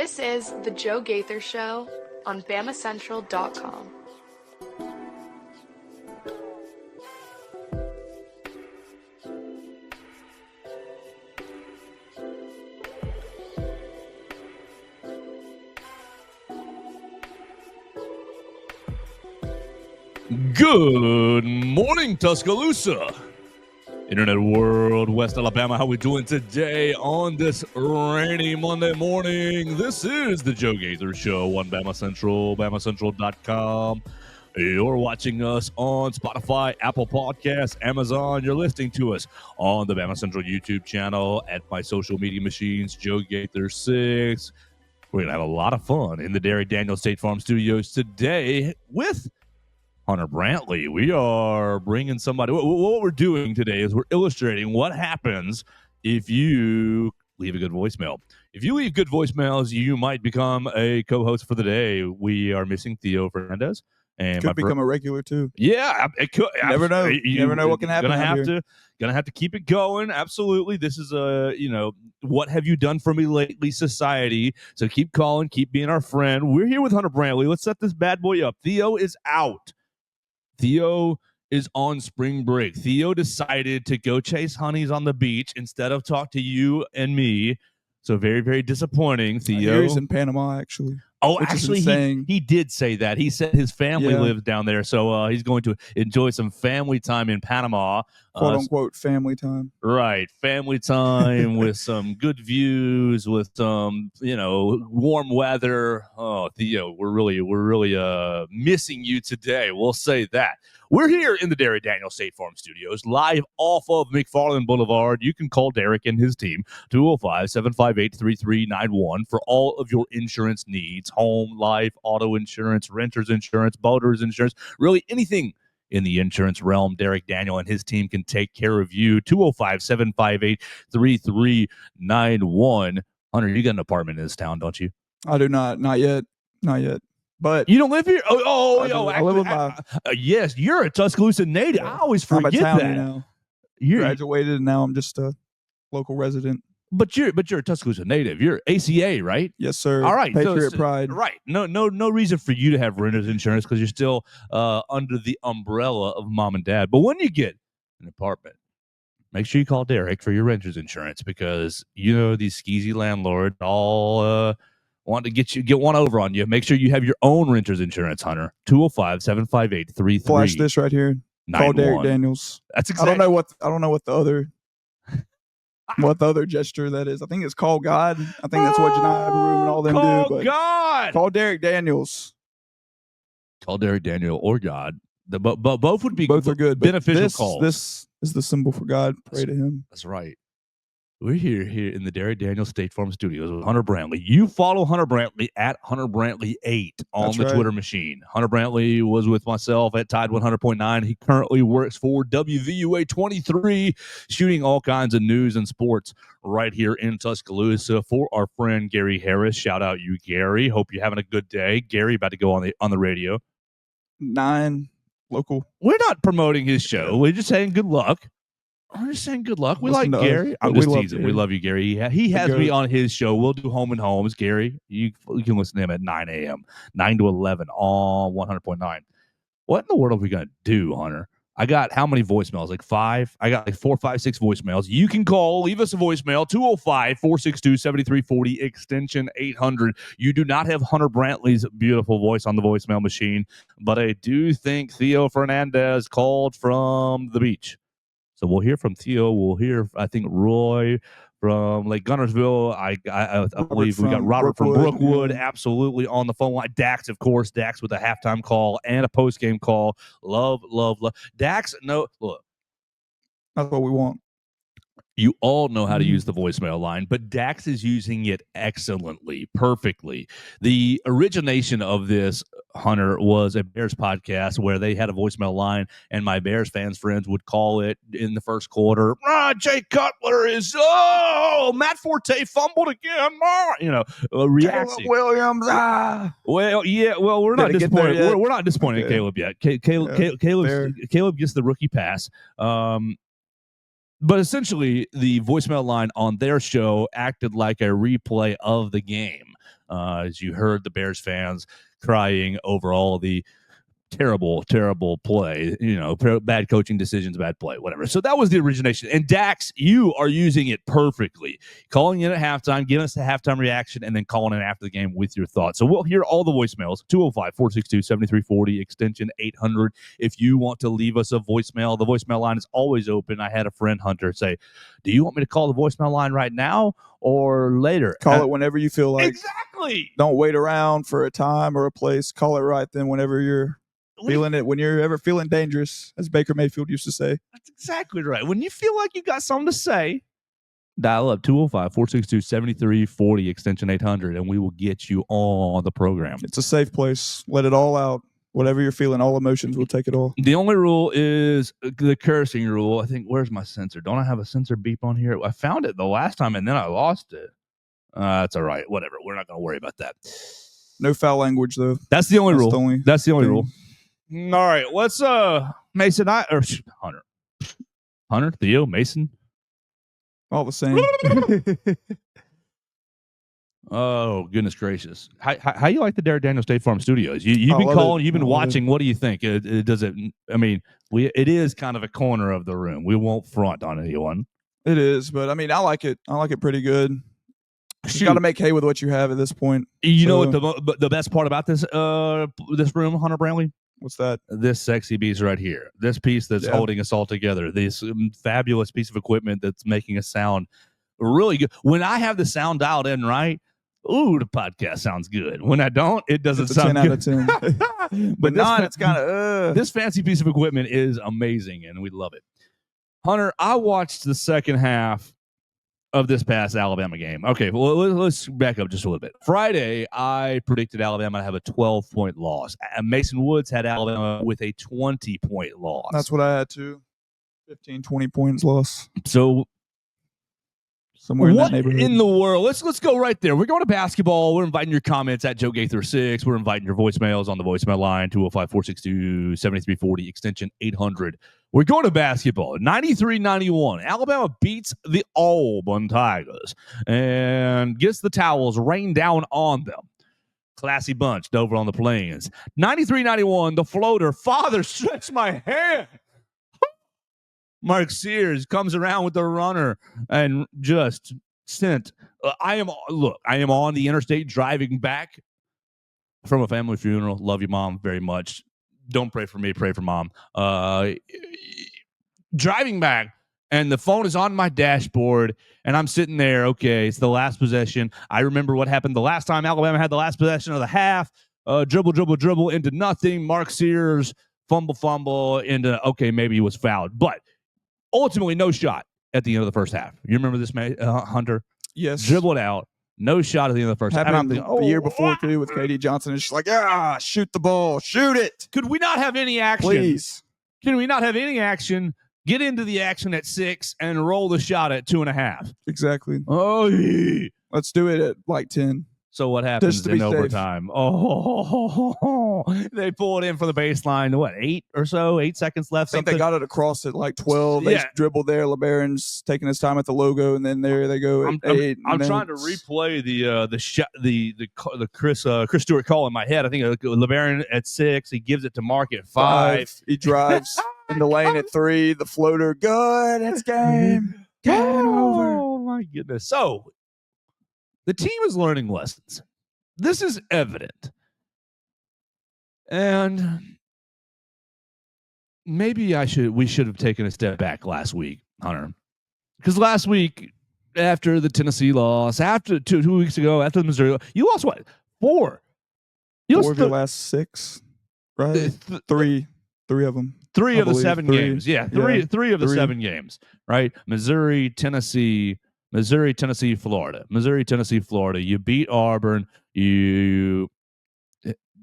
This is The Joe Gaither Show on BamaCentral.com. Good morning, Tuscaloosa. Internet world, West Alabama, how we doing today on this rainy Monday morning? This is the Joe Gaither Show on Bama Central, BamaCentral.com. You're watching us on Spotify, Apple Podcasts, Amazon. You're listening to us on the Bama Central YouTube channel, at my social media machines, Joe Gaither 6. We're going to have a lot of fun in the Derek Daniels State Farm Studios today with Hunter Brantley. We are bringing somebody. What we're doing today is we're illustrating what happens if you leave a good voicemail. If you leave good voicemails, you might become a co-host for the day. We are missing Theo Fernandez. And could become a regular too. Yeah, it could. You never know. You never know what can happen. Gonna have to keep it going. Absolutely. This is what have you done for me lately, society. So keep calling, keep being our friend. We're here with Hunter Brantley. Let's set this bad boy up. Theo is out. Theo is on spring break. Theo decided to go chase honeys on the beach instead of talk to you and me. So very, very disappointing, Theo. He's in Panama, actually. Oh, actually, he did say that. He said his family lives down there, so he's going to enjoy some family time in Panama. Quote-unquote family time. Right, family time with some good views, with some, warm weather. Oh, Theo, we're really missing you today. We'll say that. We're here in the Derek Daniels State Farm Studios, live off of McFarland Boulevard. You can call Derek and his team, 205-758-3391, for all of your insurance needs. Home, life, auto insurance, renter's insurance, boater's insurance, really anything in the insurance realm. Derek Daniel and his team can take care of you. 205-758-3391. Hunter, you got an apartment in this town, don't you? I do not. Not yet. But you don't live here? I live with my. Yes, you're a Tuscaloosa native. I always forget that. Now. You're graduated, and now I'm just a local resident. But you're a Tuscaloosa native. You're ACA, right? Yes, sir. All right, Patriot pride. Right. No reason for you to have renter's insurance because you're still under the umbrella of mom and dad. But when you get an apartment, make sure you call Derek for your renter's insurance because these skeezy landlords all want to get one over on you. Make sure you have your own renter's insurance, Hunter. 205-758-3391. Flash this right here. Call Derek Daniels. That's exactly. I don't know what the other gesture that is. I think it's call God. I think that's what Janai Abaroom and all them do. But God. Call Derek Daniels. Call Derek Daniel or God. But both would be both are good. Beneficial calls. This is the symbol for God. Pray to him. That's right. We're here in the Derek Daniels State Farm Studios with Hunter Brantley. You follow Hunter Brantley at Hunter Brantley 8 on the Twitter machine. Hunter Brantley was with myself at Tide 100.9. He currently works for WVUA 23, shooting all kinds of news and sports right here in Tuscaloosa for our friend Gary Harris. Shout out you, Gary. Hope you're having a good day. Gary about to go on the radio. 9 local. We're not promoting his show. We're just saying good luck. I'm just saying good luck. We like Gary. I'm just teasing. We love you, Gary. He has me on his show. We'll do Home and Homes. Gary, you can listen to him at 9 a.m., 9 to 11 on 100.9. What in the world are we going to do, Hunter? I got how many voicemails? Like 5? I got like 4, 5, 6 voicemails. You can call. Leave us a voicemail. 205-462-7340, extension 800. You do not have Hunter Brantley's beautiful voice on the voicemail machine, but I do think Theo Fernandez called from the beach. So we'll hear from Theo. We'll hear, I think, Roy from Lake Gunnersville. I believe we got Robert from Brookwood absolutely on the phone line. Dax, of course. Dax with a halftime call and a postgame call. Love. Dax, look. That's what we want. You all know how to use the voicemail line, but Dax is using it excellently, perfectly. The origination of this, Hunter, was a Bears podcast where they had a voicemail line, and my Bears fans friends would call it in the first quarter. Jay Cutler is, Matt Forte fumbled again. Reaction. Williams. Well, yeah. Well, we're not disappointed. We're not disappointed in Caleb yet. Caleb gets the rookie pass. But essentially, the voicemail line on their show acted like a replay of the game. as you heard the Bears fans crying over all the terrible play, bad coaching decisions, bad play, whatever. So that was the origination. And Dax, you are using it perfectly, calling in at halftime, giving us the halftime reaction, and then calling in after the game with your thoughts. So we'll hear all the voicemails, 205-462-7340, extension 800. If you want to leave us a voicemail, the voicemail line is always open. I had a friend, Hunter, say, do you want me to call the voicemail line right now or later? Call it whenever you feel like. Exactly. Don't wait around for a time or a place. Call it right then whenever you're feeling it, when you're ever feeling dangerous, as Baker Mayfield used to say. That's exactly right. When you feel like you got something to say, dial up 205-462-7340, extension 800, and we will get you on the program. It's a safe place. Let it all out. Whatever you're feeling, all emotions will take it all. The only rule is the cursing rule. I think, where's my sensor? Don't I have a sensor beep on here? I found it the last time, and then I lost it. That's all right. Whatever. We're not going to worry about that. No foul language, though. That's the only rule. That's the only rule. All right, let's Mason, Hunter, Theo, Mason, all the same. Oh goodness gracious! How you like the Derek Daniel State Farm Studios? You've been calling, you've been watching. What do you think? Does it? I mean, it is kind of a corner of the room. We won't front on anyone. It is, but I mean, I like it. I like it pretty good. You got to make hay with what you have at this point. You know what the best part about this room, Hunter Brantley? What's that? This sexy piece right here. This piece that's holding us all together. This fabulous piece of equipment that's making us sound really good. When I have the sound dialed in right, ooh, the podcast sounds good. When I don't, it doesn't sound 10 good. out of 10. But not, it's kind of this fancy piece of equipment is amazing, and we love it. Hunter, I watched the second half of this past Alabama game. Okay, well, let's back up just a little bit. Friday, I predicted Alabama to have a 12-point loss. Mason Woods had Alabama with a 20-point loss. That's what I had too. 15, 20 points loss. So somewhere in that neighborhood. In the world? Let's go right there. We're going to basketball. We're inviting your comments at Joe Gaither 6. We're inviting your voicemails on the voicemail line, 205-462-7340, extension 800. We're going to basketball. 93-91. Alabama beats the Auburn Tigers and gets the towels rained down on them. Classy bunch over on the plains. 93-91, the floater. Father, stretch my hand. Mark Sears comes around with the runner and just sent. I am on the interstate driving back from a family funeral. Love you, Mom, very much. Don't pray for me, pray for Mom. Driving back, and the phone is on my dashboard, and I'm sitting there. Okay, it's the last possession. I remember what happened the last time Alabama had the last possession of the half. Dribble into nothing. Mark Sears fumble into, okay, maybe he was fouled, but ultimately no shot at the end of the first half. You remember this, Hunter? Yes. Dribbled out. No shot at the end of the first half. Happened the year before, too, with KD Johnson. It's just like, shoot the ball. Shoot it. Could we not have any action? Please. Can we not have any action? Get into the action at 6 and roll the shot at 2.5. Exactly. Oh, yeah. Let's do it at like 10. So what happens in overtime? They pull it in for the baseline. What, 8 seconds left? I think they got it across at like 12. They dribbled there. LeBaron's taking his time at the logo, and then there they go at 8. I'm trying to replay the Chris Stewart call in my head. I think LeBaron at 6. He gives it to Mark at 5. He drives in the lane at 3. The floater, good. It's game. Game over. Oh my goodness. So the team is learning lessons. This is evident. And maybe we should have taken a step back last week, Hunter. Because last week, after the Tennessee loss, after 2 weeks ago, after the Missouri, you lost what? 4. Four of your last 6, right? 3 of them. 3 of the 7 games. Yeah, three of the 7 games, right? Missouri, Tennessee, Florida. You beat Auburn. You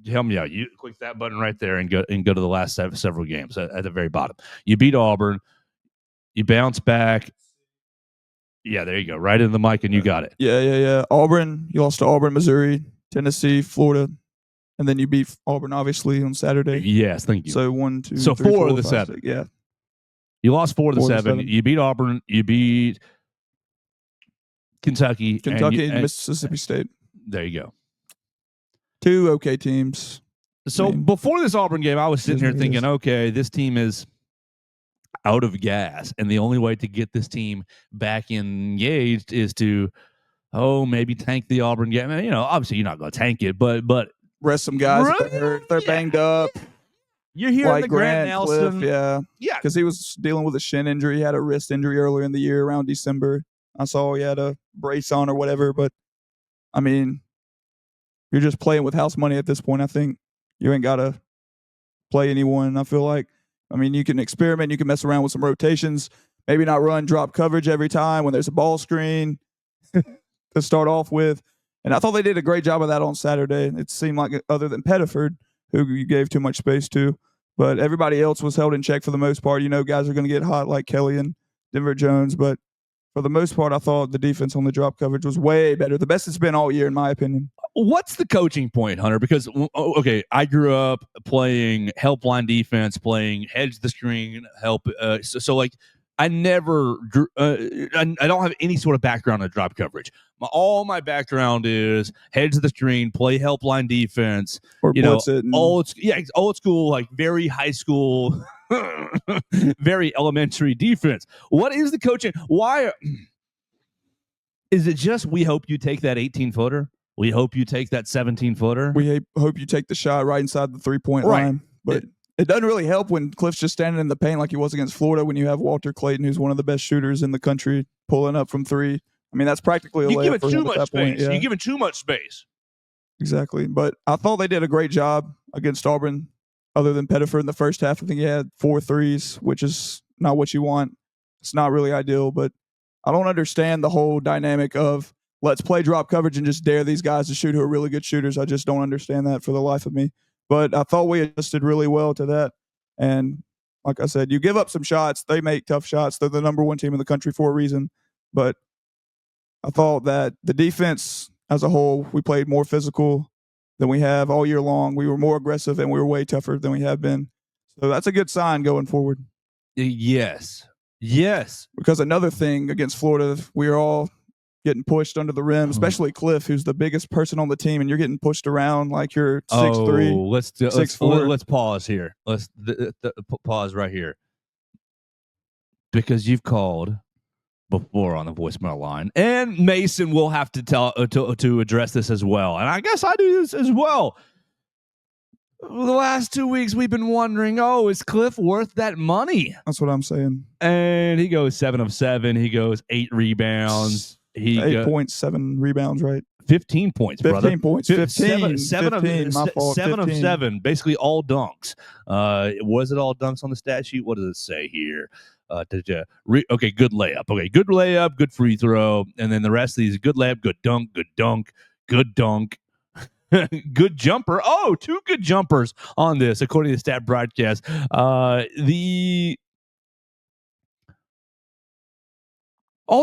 help me out. You click that button right there and go to the last several games at the very bottom. You beat Auburn. You bounce back. Yeah, there you go. Right in the mic, and you got it. Yeah. Auburn. You lost to Auburn, Missouri, Tennessee, Florida, and then you beat Auburn, obviously, on Saturday. Yes, thank you. So 1, 2, so 3, 4 of the 5, 7. 6, yeah. You lost 4 of the 7. You beat Auburn. You beat Kentucky, and Mississippi State. There you go. Two okay teams. So before this Auburn game, I was sitting here thinking, okay, this team is out of gas, and the only way to get this team back engaged is to, maybe tank the Auburn game. And, obviously you're not going to tank it, but rest some guys if they're hurt, they're banged up. You're hearing like the Grant Nelson, Cliff, yeah, because he was dealing with a shin injury. He had a wrist injury earlier in the year around December. I saw he had a brace on or whatever, but I mean, you're just playing with house money at this point. I think you ain't got to play anyone. I feel like, you can experiment, you can mess around with some rotations, maybe not run drop coverage every time when there's a ball screen to start off with. And I thought they did a great job of that on Saturday. It seemed like, other than Pettiford, who you gave too much space to, but everybody else was held in check for the most part. Guys are going to get hot like Kelly and Denver Jones, but for the most part, I thought the defense on the drop coverage was way better. The best it's been all year, in my opinion. What's the coaching point, Hunter? Because, I grew up playing helpline defense, playing hedge the screen, help. I never, I don't have any sort of background in drop coverage. All my background is hedge the screen, play helpline defense, or old school, like very high school, very elementary defense. What is the coaching? Why is it just we hope you take that 18-footer? We hope you take that 17-footer. We hope you take the shot right inside the 3-point line. But it doesn't really help when Cliff's just standing in the paint like he was against Florida, when you have Walter Clayton, who's one of the best shooters in the country, pulling up from three. That's practically a layup for him at that point. You're giving too much space. Exactly. But I thought they did a great job against Auburn, other than Pettiford in the first half. I think he had 4 threes, which is not what you want. It's not really ideal, but I don't understand the whole dynamic of let's play drop coverage and just dare these guys to shoot who are really good shooters. I just don't understand that for the life of me. But I thought we adjusted really well to that. And like I said, you give up some shots. They make tough shots. They're the number 1 team in the country for a reason. But I thought that the defense as a whole, we played more physical than we have all year long. We were more aggressive, and we were way tougher than we have been. So that's a good sign going forward. Yes. Because another thing against Florida, we were all getting pushed under the rim, especially Cliff, who's the biggest person on the team, and you're getting pushed around like you're 6'3", 6'4". Let's pause here. Let's pause right here, because you've called before on the voicemail line, and Mason will have to tell to address this as well, and I guess I do this as well. The last 2 weeks we've been wondering, is Cliff worth that money? That's what I'm saying. And he goes 7 of 7. He goes 8 rebounds. 8 points, 7 rebounds, right? 15 points, 15 brother. 15 points. 15. 7 of 7. Basically all dunks. Was it all dunks on the stat sheet? What does it say here? Okay, good layup. Okay, good layup, good free throw. And then the rest of these, good layup, good dunk, good dunk, good dunk. Good jumper. 2 good jumpers on this, according to the stat broadcast. All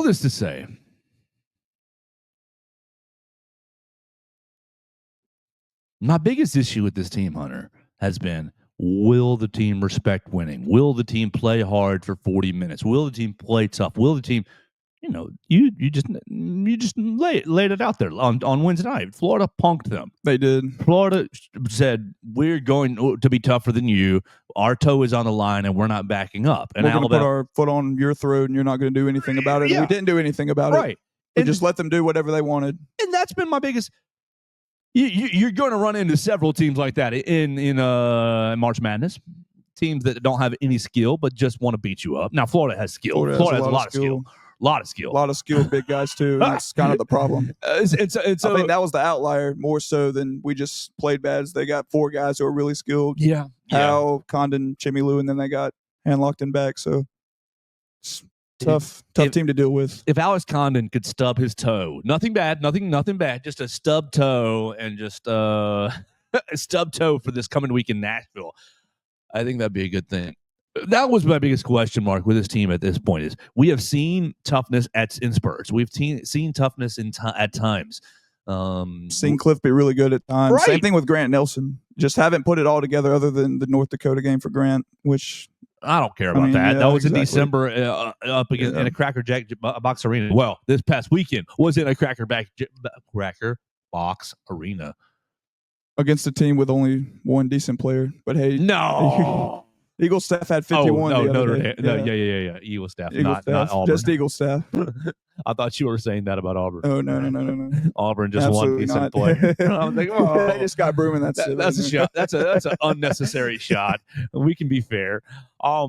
this to say, my biggest issue with this team, Hunter, has been, will the team respect winning? Will the team play hard for 40 minutes? Will the team play tough? Will the team, you just laid it out there on Wednesday night. Florida punked them. They did. Florida said, we're going to be tougher than you. Our toe is on the line, and we're not backing up. And we're going to put our foot on your throat, and you're not going to do anything about it. Yeah. And we didn't do anything about it. We just let them do whatever they wanted. And that's been my biggest. You're going to run into several teams like that in March Madness. Teams that don't have any skill but just want to beat you up. Now, Florida has skill. Florida has a lot of skill. A lot of skilled big guys too. And that's kind of the problem. I think that was the outlier more so than we just played bad. They got 4 guys who are really skilled. Yeah. Hal, Condon, Jimmy Lou, and then they got Handlocked and back. So it's tough team to deal with. If Alex Condon could stub his toe, nothing bad, just a stub toe, and just a stub toe for this coming week in Nashville, I think that'd be a good thing. That was my biggest question mark with this team at this point. Is we have seen toughness in spurts. We've seen toughness at times. Seen Cliff be really good at times. Right. Same thing with Grant Nelson. Just haven't put it all together, other than the North Dakota game for Grant, which I don't care about that. Yeah, that was in December up against in a Cracker Jack box arena. Well, this past weekend was in a Cracker Box arena. against a team with only one decent player. But hey, No. Eagle staff had 51. Oh, no, the other Notre day. Dame. No, yeah. Eagle staff, Eagle not staff, Auburn. just Eagle staff. I thought you were saying that about Auburn. Oh no. Auburn just Absolutely one decent not. player. I was like, oh, they just got Broom, and that's it. that's a shot. That's an unnecessary shot. We can be fair. But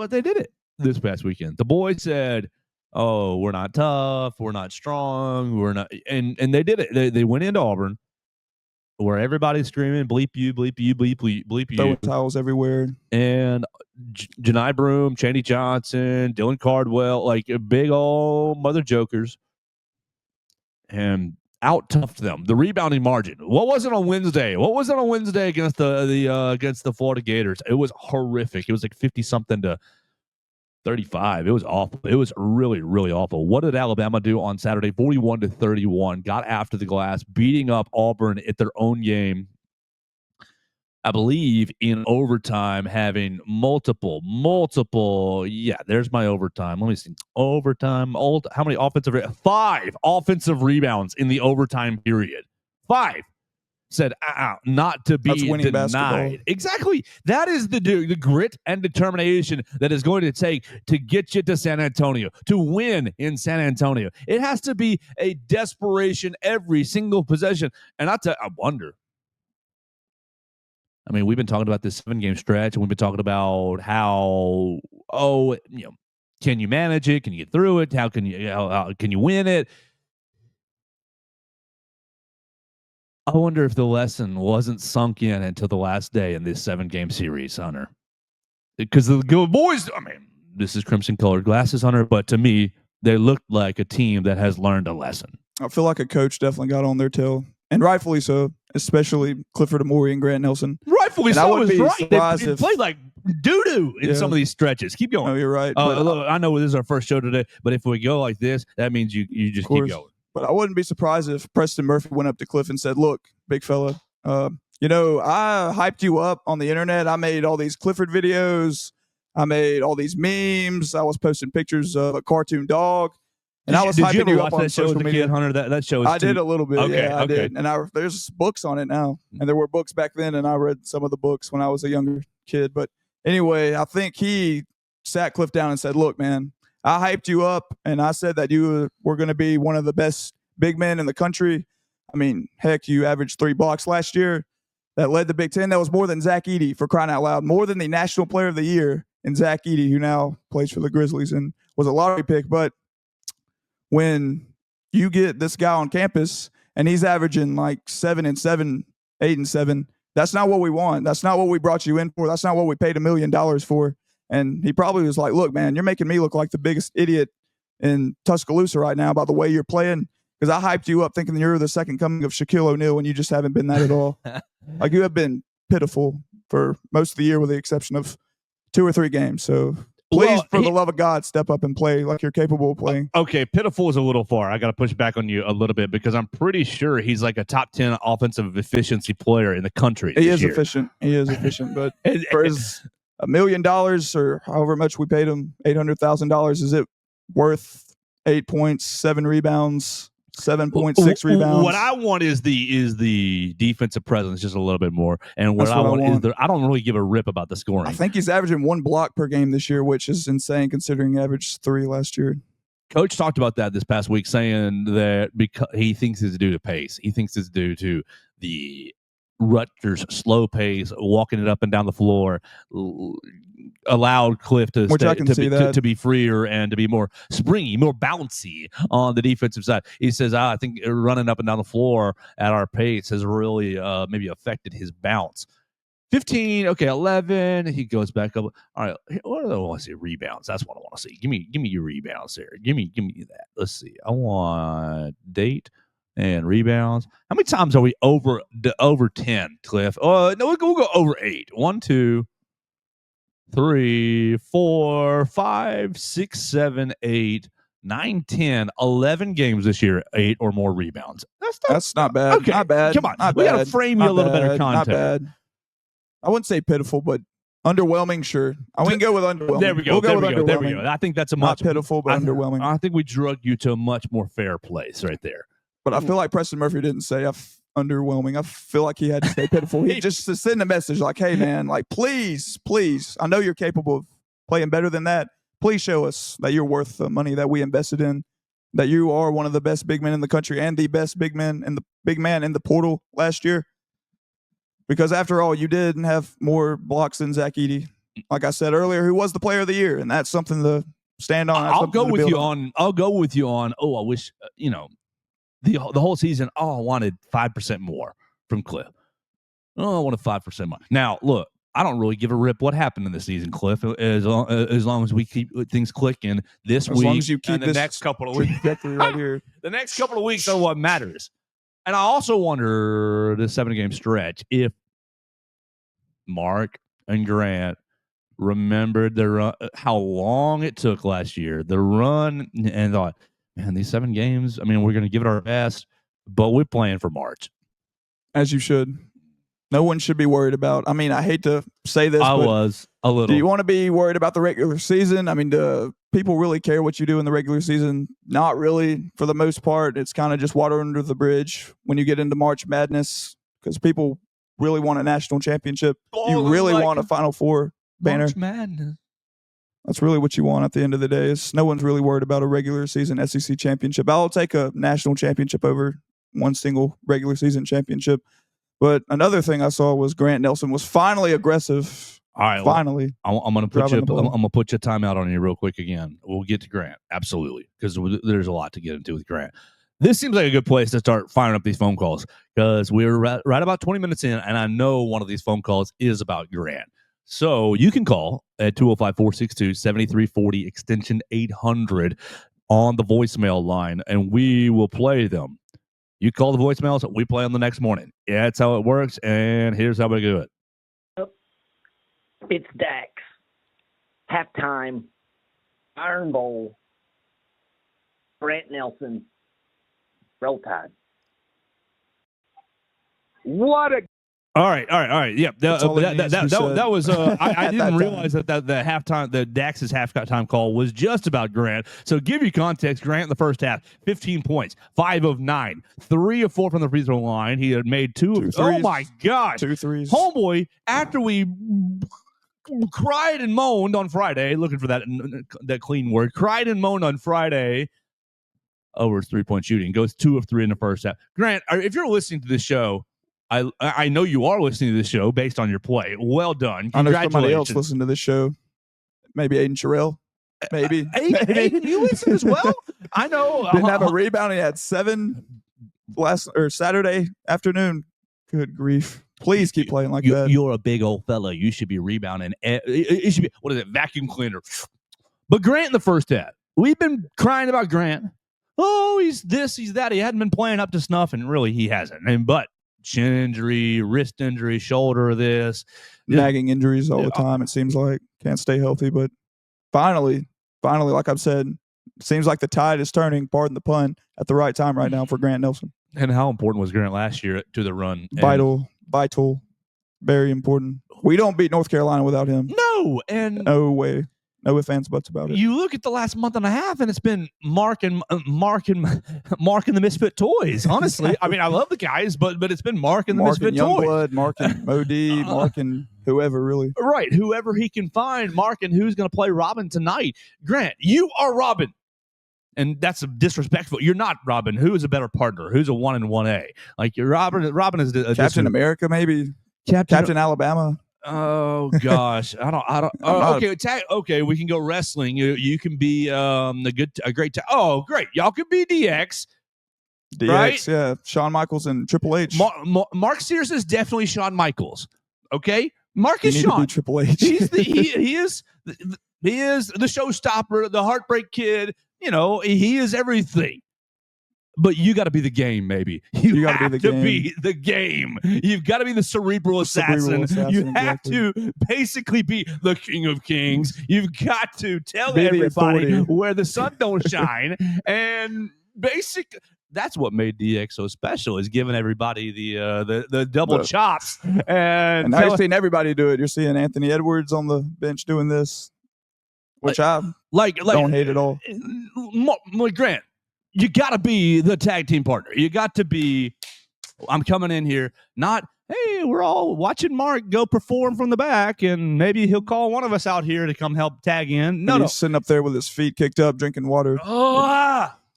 they did it this past weekend. The boys said, "Oh, we're not tough. We're not strong. We're not," and they did it. They went into Auburn, where everybody's screaming, "Bleep you, bleep you, bleep you, bleep you!" Throwing towels everywhere. And Janai Broom, Chaney Johnson, Dylan Cardwell, like big old mother jokers, and out toughed them. The rebounding margin. What was it on Wednesday? Against the Florida Gators? It was horrific. It was like 50-something to 35. It was awful. It was really, really awful. What did Alabama do on Saturday? 41-31. Got after the glass, beating up Auburn at their own game. I believe in overtime, having multiple. Yeah, there's my overtime. Let me see. Overtime. How many offensive? 5 offensive rebounds in the overtime period. 5. Said, not to be denied. Basketball. Exactly. That is the grit and determination that is going to take to get you to San Antonio, to win in San Antonio. It has to be a desperation every single possession. And I wonder. I mean, we've been talking about this 7-game stretch, and we've been talking about how, can you manage it? Can you get through it? How can you win it? I wonder if the lesson wasn't sunk in until the last day in this 7-game series, Hunter. Because the boys, I mean, this is crimson-colored glasses, Hunter, but to me, they looked like a team that has learned a lesson. I feel like a coach definitely got on their tail, and rightfully so, especially Clifford Amore and Grant Nelson. Rightfully and so. I would be right. surprised they played like doo-doo in some of these stretches. Keep going. No, you're right. Look, I know this is our first show today, but if we go like this, that means you just keep going. But I wouldn't be surprised if Preston Murphy went up to Cliff and said, "Look, big fella, I hyped you up on the internet. I made all these Clifford videos. I made all these memes. I was posting pictures of a cartoon dog. And I was hyping you up on social media." Kid, Hunter? That show. I did a little bit. Okay, yeah, I did. And there's books on it now, and there were books back then, and I read some of the books when I was a younger kid. But anyway, I think he sat Cliff down and said, "Look, man, I hyped you up, and I said that you were going to be one of the best big men in the country. I mean, heck, you averaged 3 blocks last year. That led the Big Ten. That was more than Zach Edey, for crying out loud, more than the National Player of the Year in Zach Edey, who now plays for the Grizzlies and was a lottery pick. But when you get this guy on campus and he's averaging like 7 and 7, 8 and 7, that's not what we want. That's not what we brought you in for. That's not what we paid $1 million for." And he probably was like, "Look, man, you're making me look like the biggest idiot in Tuscaloosa right now about the way you're playing, because I hyped you up thinking you're the second coming of Shaquille O'Neal, and you just haven't been that at all." Like, you have been pitiful for most of the year with the exception of 2 or 3 games. So please, for the love of God, step up and play like you're capable of playing. Okay, pitiful is a little far. I got to push back on you a little bit, because I'm pretty sure he's like a top 10 offensive efficiency player in the country. He is efficient. But for his $1 million or however much we paid him, $800,000, is it worth 8 points, 7 rebounds, 7.6 rebounds? What I want is the defensive presence just a little bit more, and what I want is I don't really give a rip about the scoring. I think he's averaging 1 block per game this year, which is insane considering he averaged 3 last year. Coach talked about that this past week, saying that because he thinks it's due to pace. He thinks it's due to the Rutgers slow pace, walking it up and down the floor, allowed Cliff to be freer and to be more springy, more bouncy on the defensive side. He says, I think running up and down the floor at our pace has really maybe affected his bounce. 15, okay, 11. He goes back up. All right, what do I want to see? Rebounds. That's what I want to see. Give me your rebounds there. Give me that. Let's see. I want date and rebounds. How many times are we over 10, Cliff? No, we'll go over 8. 1, 2, 3, 4, 5, 6, 7, 8, 9, 10, 11 games this year, 8 or more rebounds. That's not bad. Okay, not bad. Come on, not we bad. got to frame you a little better context. Not bad. I wouldn't say pitiful, but underwhelming, sure. I wouldn't go with underwhelming. There we go. There we go. I think that's a much not pitiful, but underwhelming. I think we drug you to a much more fair place right there. But I feel like Preston Murphy didn't say underwhelming. I feel like he had to say pitiful. He just to send a message like, hey, man, like, please, I know you're capable of playing better than that. Please show us that you're worth the money that we invested in, that you are one of the best big men in the country and the best big man in the portal last year. Because after all, you did have more blocks than Zach Edey. Like I said earlier, who was the player of the year, and that's something to stand on. I'll go with you on. Oh, I wish the whole season. Oh, I wanted 5% more from Cliff. Oh, I wanted 5% more. Now, look, I don't really give a rip what happened in the season, Cliff. As long as we keep things clicking this week, as long as you keep the next couple of weeks right here, the next couple of weeks are what matters. And I also wonder the 7-game stretch if Mark and Grant remembered how long it took last year, the run, and thought, man, these 7 games, I mean, we're going to give it our best, but we're playing for March. As you should. No one should be worried about. I mean, I hate to say this, I but was a little. Do you want to be worried about the regular season? I mean, do people really care what you do in the regular season? Not really, for the most part. It's kind of just water under the bridge when you get into March Madness, because people really want a national championship. You really want a Final Four banner. March Madness. That's really what you want at the end of the day. Is no one's really worried about a regular season SEC championship. I'll take a national championship over one single regular season championship. But another thing I saw was Grant Nelson was finally aggressive. All right, finally. I'm going to put you a timeout on you real quick again. We'll get to Grant, absolutely, because there's a lot to get into with Grant. This seems like a good place to start firing up these phone calls because we're right about 20 minutes in, and I know one of these phone calls is about Grant. So you can call at 205-462-7340, extension 800 on the voicemail line, and we will play them. You call the voicemails, we play them the next morning. Yeah, that's how it works, and here's how we do it. It's Dax. Halftime. Iron Bowl. Grant Nelson. Roll Tide. What a... All right. Yeah, that was. I didn't realize that the halftime, the Dax's halftime call was just about Grant. So, give you context. Grant in the first half, 15 points, 5 of 9, 3 of 4 from the free throw line. He had made 2 threes. Oh my gosh, 2 threes. Homeboy, after we cried and moaned on Friday, looking for that clean word, cried and moaned on Friday over his 3-point shooting. Goes 2 of 3 in the first half. Grant, if you're listening to this show. I know you are listening to this show based on your play. Well done. I know somebody else listened to this show. Maybe Aiden Sherrill. Maybe. Aiden, you listen as well? I know. Didn't have a rebound. He had 7 Saturday afternoon. Good grief. Please keep playing like that. You're a big old fella. You should be rebounding. It should be, what is it, vacuum cleaner. But Grant in the first half. We've been crying about Grant. Oh, he's this, he's that. He hadn't been playing up to snuff, and really he hasn't. But chin injury, wrist injury, shoulder this. Nagging injuries all the time, it seems like. Can't stay healthy. But finally, like I've said, it seems like the tide is turning, pardon the pun, at the right time right now for Grant Nelson. And how important was Grant last year to the run? Vital, very important. We don't beat North Carolina without him. No, and no way. No ifs, ands, buts about it. You look at the last month and a half, and it's been marking the misfit toys. Honestly, I mean, I love the guys, but it's been marking the misfit toys. Youngblood, marking Modi, marking whoever really. Right, whoever he can find, marking who's going to play Robin tonight. Grant, you are Robin, and that's disrespectful. You're not Robin. Who is a better partner? Who's a 1 and 1A? Like you're Robin. Robin is Captain America, maybe. Captain Alabama. Oh gosh, I don't. Okay, we can go wrestling. You can be a great. Oh, great, y'all can be DX. Right? Yeah. Shawn Michaels and Triple H. Mark Sears is definitely Shawn Michaels. Okay, Mark is Shawn. Triple H. He is the showstopper, the heartbreak kid. You know, he is everything. But you got to be the game, maybe. You got to be the game. You've got to be the cerebral assassin. You have to basically be the king of kings. You've got to tell everybody where the sun don't shine. And that's what made DX so special, is giving everybody the double chops. And now you're seeing everybody do it. You're seeing Anthony Edwards on the bench doing this, which I don't hate at all. Grant. you got to be the tag team partner. You got to be, I'm coming in here, not, hey, we're all watching Mark go perform from the back, and maybe he'll call one of us out here to come help tag in. No, He's sitting up there with his feet kicked up, drinking water.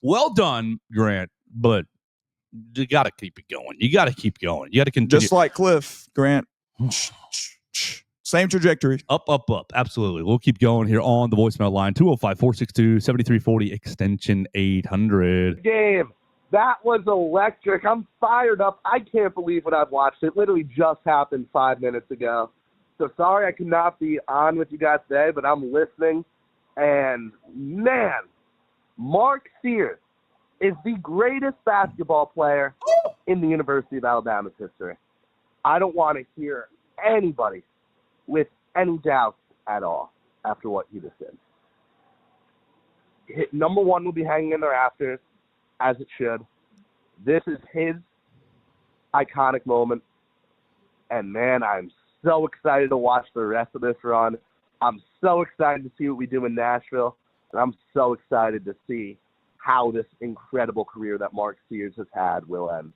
Well done, Grant, but you got to keep it going. You got to keep going. You got to continue. Just like Cliff, Grant. Same trajectory. Up. Absolutely. We'll keep going here on the voicemail line, 205-462-7340, extension 800. Game. That was electric. I'm fired up. I can't believe what I've watched. It literally just happened 5 minutes ago. So sorry I could not be on with you guys today, but I'm listening. And, man, Mark Sears is the greatest basketball player in the University of Alabama's history. I don't want to hear anybody with any doubts at all after what he just did. Number one will be hanging in the rafters, as it should. This is his iconic moment. And, man, I'm so excited to watch the rest of this run. I'm so excited to see what we do in Nashville. And I'm so excited to see how this incredible career that Mark Sears has had will end.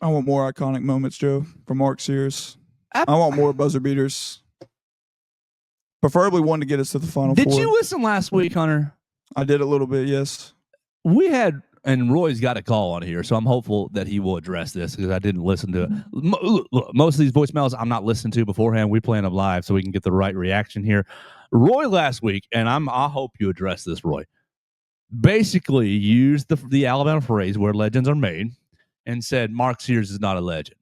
I want more iconic moments, Joe, from Mark Sears. I want more buzzer beaters. Preferably one to get us to the Final Four. Did you listen last week, Hunter? I did a little bit, yes. We had, and Roy's got a call on here, so I'm hopeful that he will address this because I didn't listen to it. Look, most of these voicemails I'm not listening to beforehand. We playing them live so we can get the right reaction here. Roy last week, and I hope you address this, Roy, basically used the Alabama phrase where legends are made and said Mark Sears is not a legend.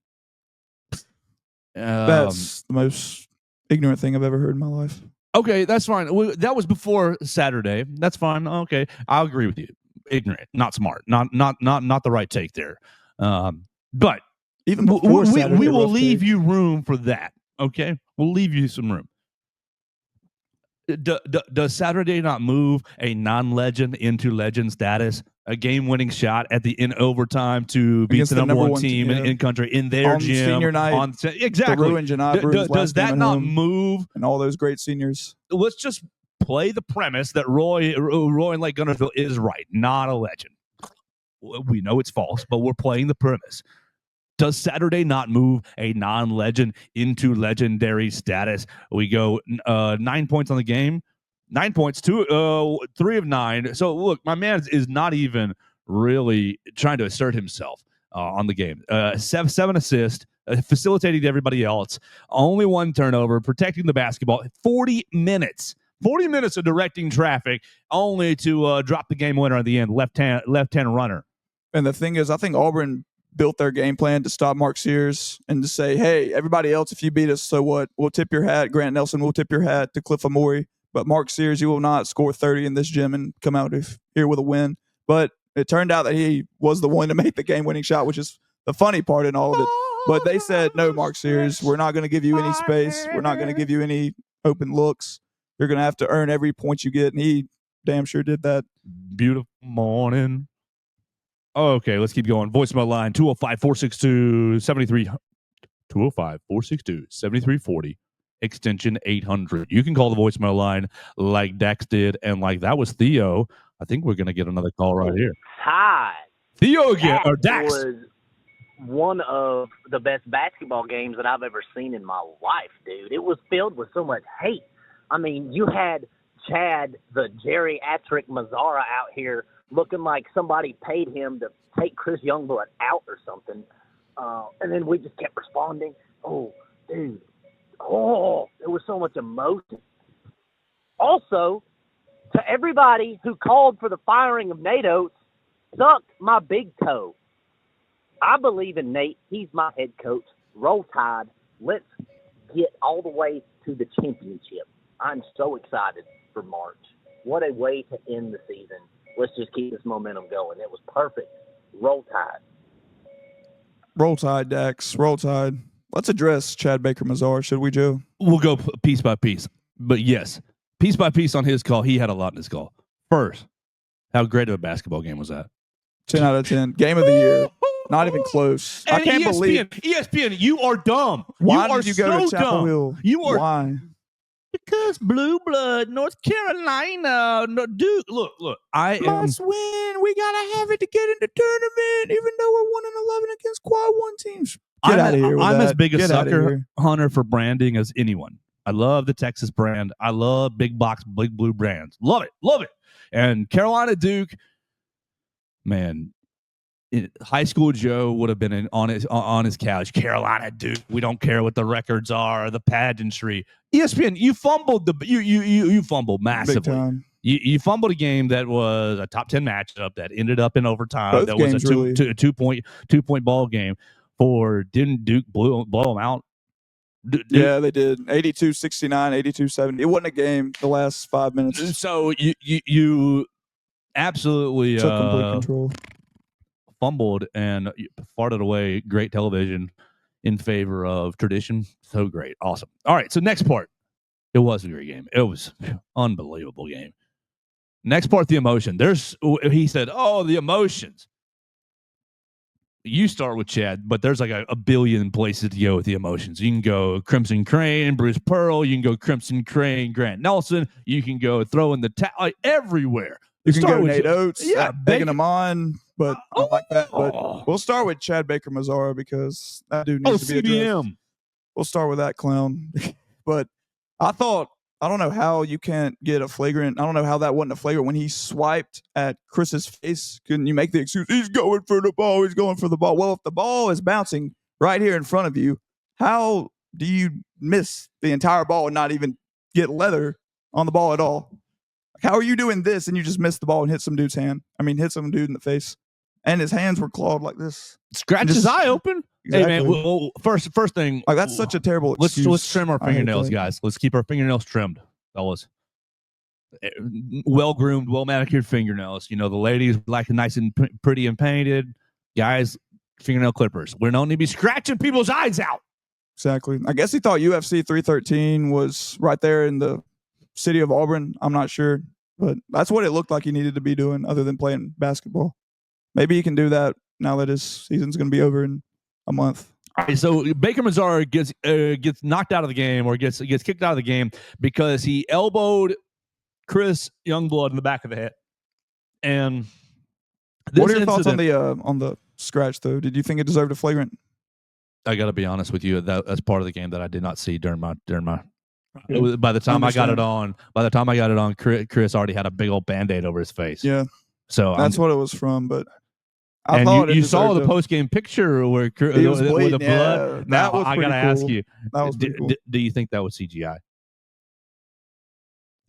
That's the most ignorant thing I've ever heard in my life. Okay, that's fine. That was before Saturday. That's fine. Okay, I'll agree with you. Ignorant, not smart, not the right take there. But even before we will leave you room for that. Okay, we'll leave you some room. Does Saturday not move a non-legend into legend status? A game-winning shot in overtime to beat the number one team in country in their on gym. Senior night, exactly. Does that not move? And all those great seniors. Let's just play the premise that Roy and Lake Gunnersville is right, not a legend. We know it's false, but we're playing the premise. Does Saturday not move a non-legend into legendary status? We go 9 points on the game. 9 points, 3 of 9. So, look, my man is not even really trying to assert himself on the game. 7 assists, facilitating to everybody else. Only 1 turnover, protecting the basketball. 40 minutes. 40 minutes of directing traffic, only to drop the game winner at the end, left-hand runner. And the thing is, I think Auburn built their game plan to stop Mark Sears and to say, hey, everybody else, if you beat us, so what? We'll tip your hat. Grant Nelson will tip your hat to Cliff Amori. But Mark Sears, you will not score 30 in this gym and come out here with a win. But it turned out that he was the one to make the game-winning shot, which is the funny part in all of it. But they said, no, Mark Sears, we're not going to give you any space. We're not going to give you any open looks. You're going to have to earn every point you get. And he damn sure did that. Beautiful morning. Okay, let's keep going. Voicemail line, 205-462-7340. 205-462-7340. Extension 800. You can call the voicemail line like Dax did, and like that was Theo. I think we're going to get another call right here. Hi. Theo again, or Dax. Was one of the best basketball games that I've ever seen in my life, dude. It was filled with so much hate. I mean, you had Chad, the geriatric Mazzara out here looking like somebody paid him to take Chris Youngblood out or something. And then we just kept responding. Oh, dude. Oh, there was so much emotion. Also, to everybody who called for the firing of Nate Oates, suck my big toe. I believe in Nate. He's my head coach. Roll Tide. Let's get all the way to the championship. I'm so excited for March. What a way to end the season. Let's just keep this momentum going. It was perfect. Roll Tide. Roll Tide, Dax. Roll Tide. Let's address Chad Baker-Mazar, should we, Joe? We'll go piece by piece. But yes, piece by piece on his call. He had a lot in his call. First, how great of a basketball game was that? 10 out of 10. Game of the year. Not even close. And I can't believe. ESPN, you are dumb. Why you are did you go so to Chapel dumb. Hill? You are. Why? Because blue blood, North Carolina, no, Duke. Look. I am. Must win. We gotta have it to get in the tournament, even though we're 1-11 against Quad 1 teams. Get out of here. I'm as big a Get outta sucker, here. Hunter, for branding as anyone. I love the Texas brand. I love big box, big blue brands. Love it. And Carolina Duke, man, high school Joe would have been on his couch. Carolina Duke, we don't care what the records are, the pageantry. ESPN, you fumbled you fumbled massively. Big time. You fumbled a game that was a top 10 matchup that ended up in overtime. Both that was games, a really. two point ball game. Didn't Duke blow them out? Yeah, they did. 82-69, 82-70. It wasn't a game the last 5 minutes. So you absolutely Took complete control. fumbled and farted away great television in favor of tradition. So great. Awesome. All right. So next part. It was a great game. It was an unbelievable game. Next part, the emotion. He said, the emotions. You start with Chad, but there's like a billion places to go with the emotions. You can go Crimson Crane, Bruce Pearl. You can go Crimson Crane, Grant Nelson. You can go throw in the everywhere. You can go Nate Oates, begging him on, but I like that. Oh. But we'll start with Chad Baker-Mazara because that dude needs to be addressed. CBM. We'll start with that clown. But I don't know how you can't get a flagrant. I don't know how that wasn't a flagrant when he swiped at Chris's face. Couldn't you make the excuse? He's going for the ball. He's going for the ball. Well, if the ball is bouncing right here in front of you, how do you miss the entire ball and not even get leather on the ball at all? How are you doing this and you just missed the ball and hit some dude's hand? I mean, hit some dude in the face. And his hands were clawed like this. Scratch his eye open. Exactly. Hey, man, well, first thing. Like, that's such a terrible excuse. Let's trim our fingernails, guys. Let's keep our fingernails trimmed, fellas. Well-groomed, well-manicured fingernails. You know, the ladies like it nice and pretty and painted. Guys, fingernail clippers. We don't need to be scratching people's eyes out. Exactly. I guess he thought UFC 313 was right there in the city of Auburn. I'm not sure. But that's what it looked like he needed to be doing other than playing basketball. Maybe he can do that now that his season's going to be over in a month. All right, so Baker-Mazara gets knocked out of the game or gets kicked out of the game because he elbowed Chris Youngblood in the back of the head. And what are your thoughts on the scratch though? Did you think it deserved a flagrant? I got to be honest with you. That's part of the game that I did not see during my. By the time I got it on, Chris already had a big old Band-Aid over his face. Yeah, so that's what it was from. But I thought you saw the post game picture where he was bleeding, with the blood. Yeah, now I gotta ask you, that was cool. Do you think that was CGI?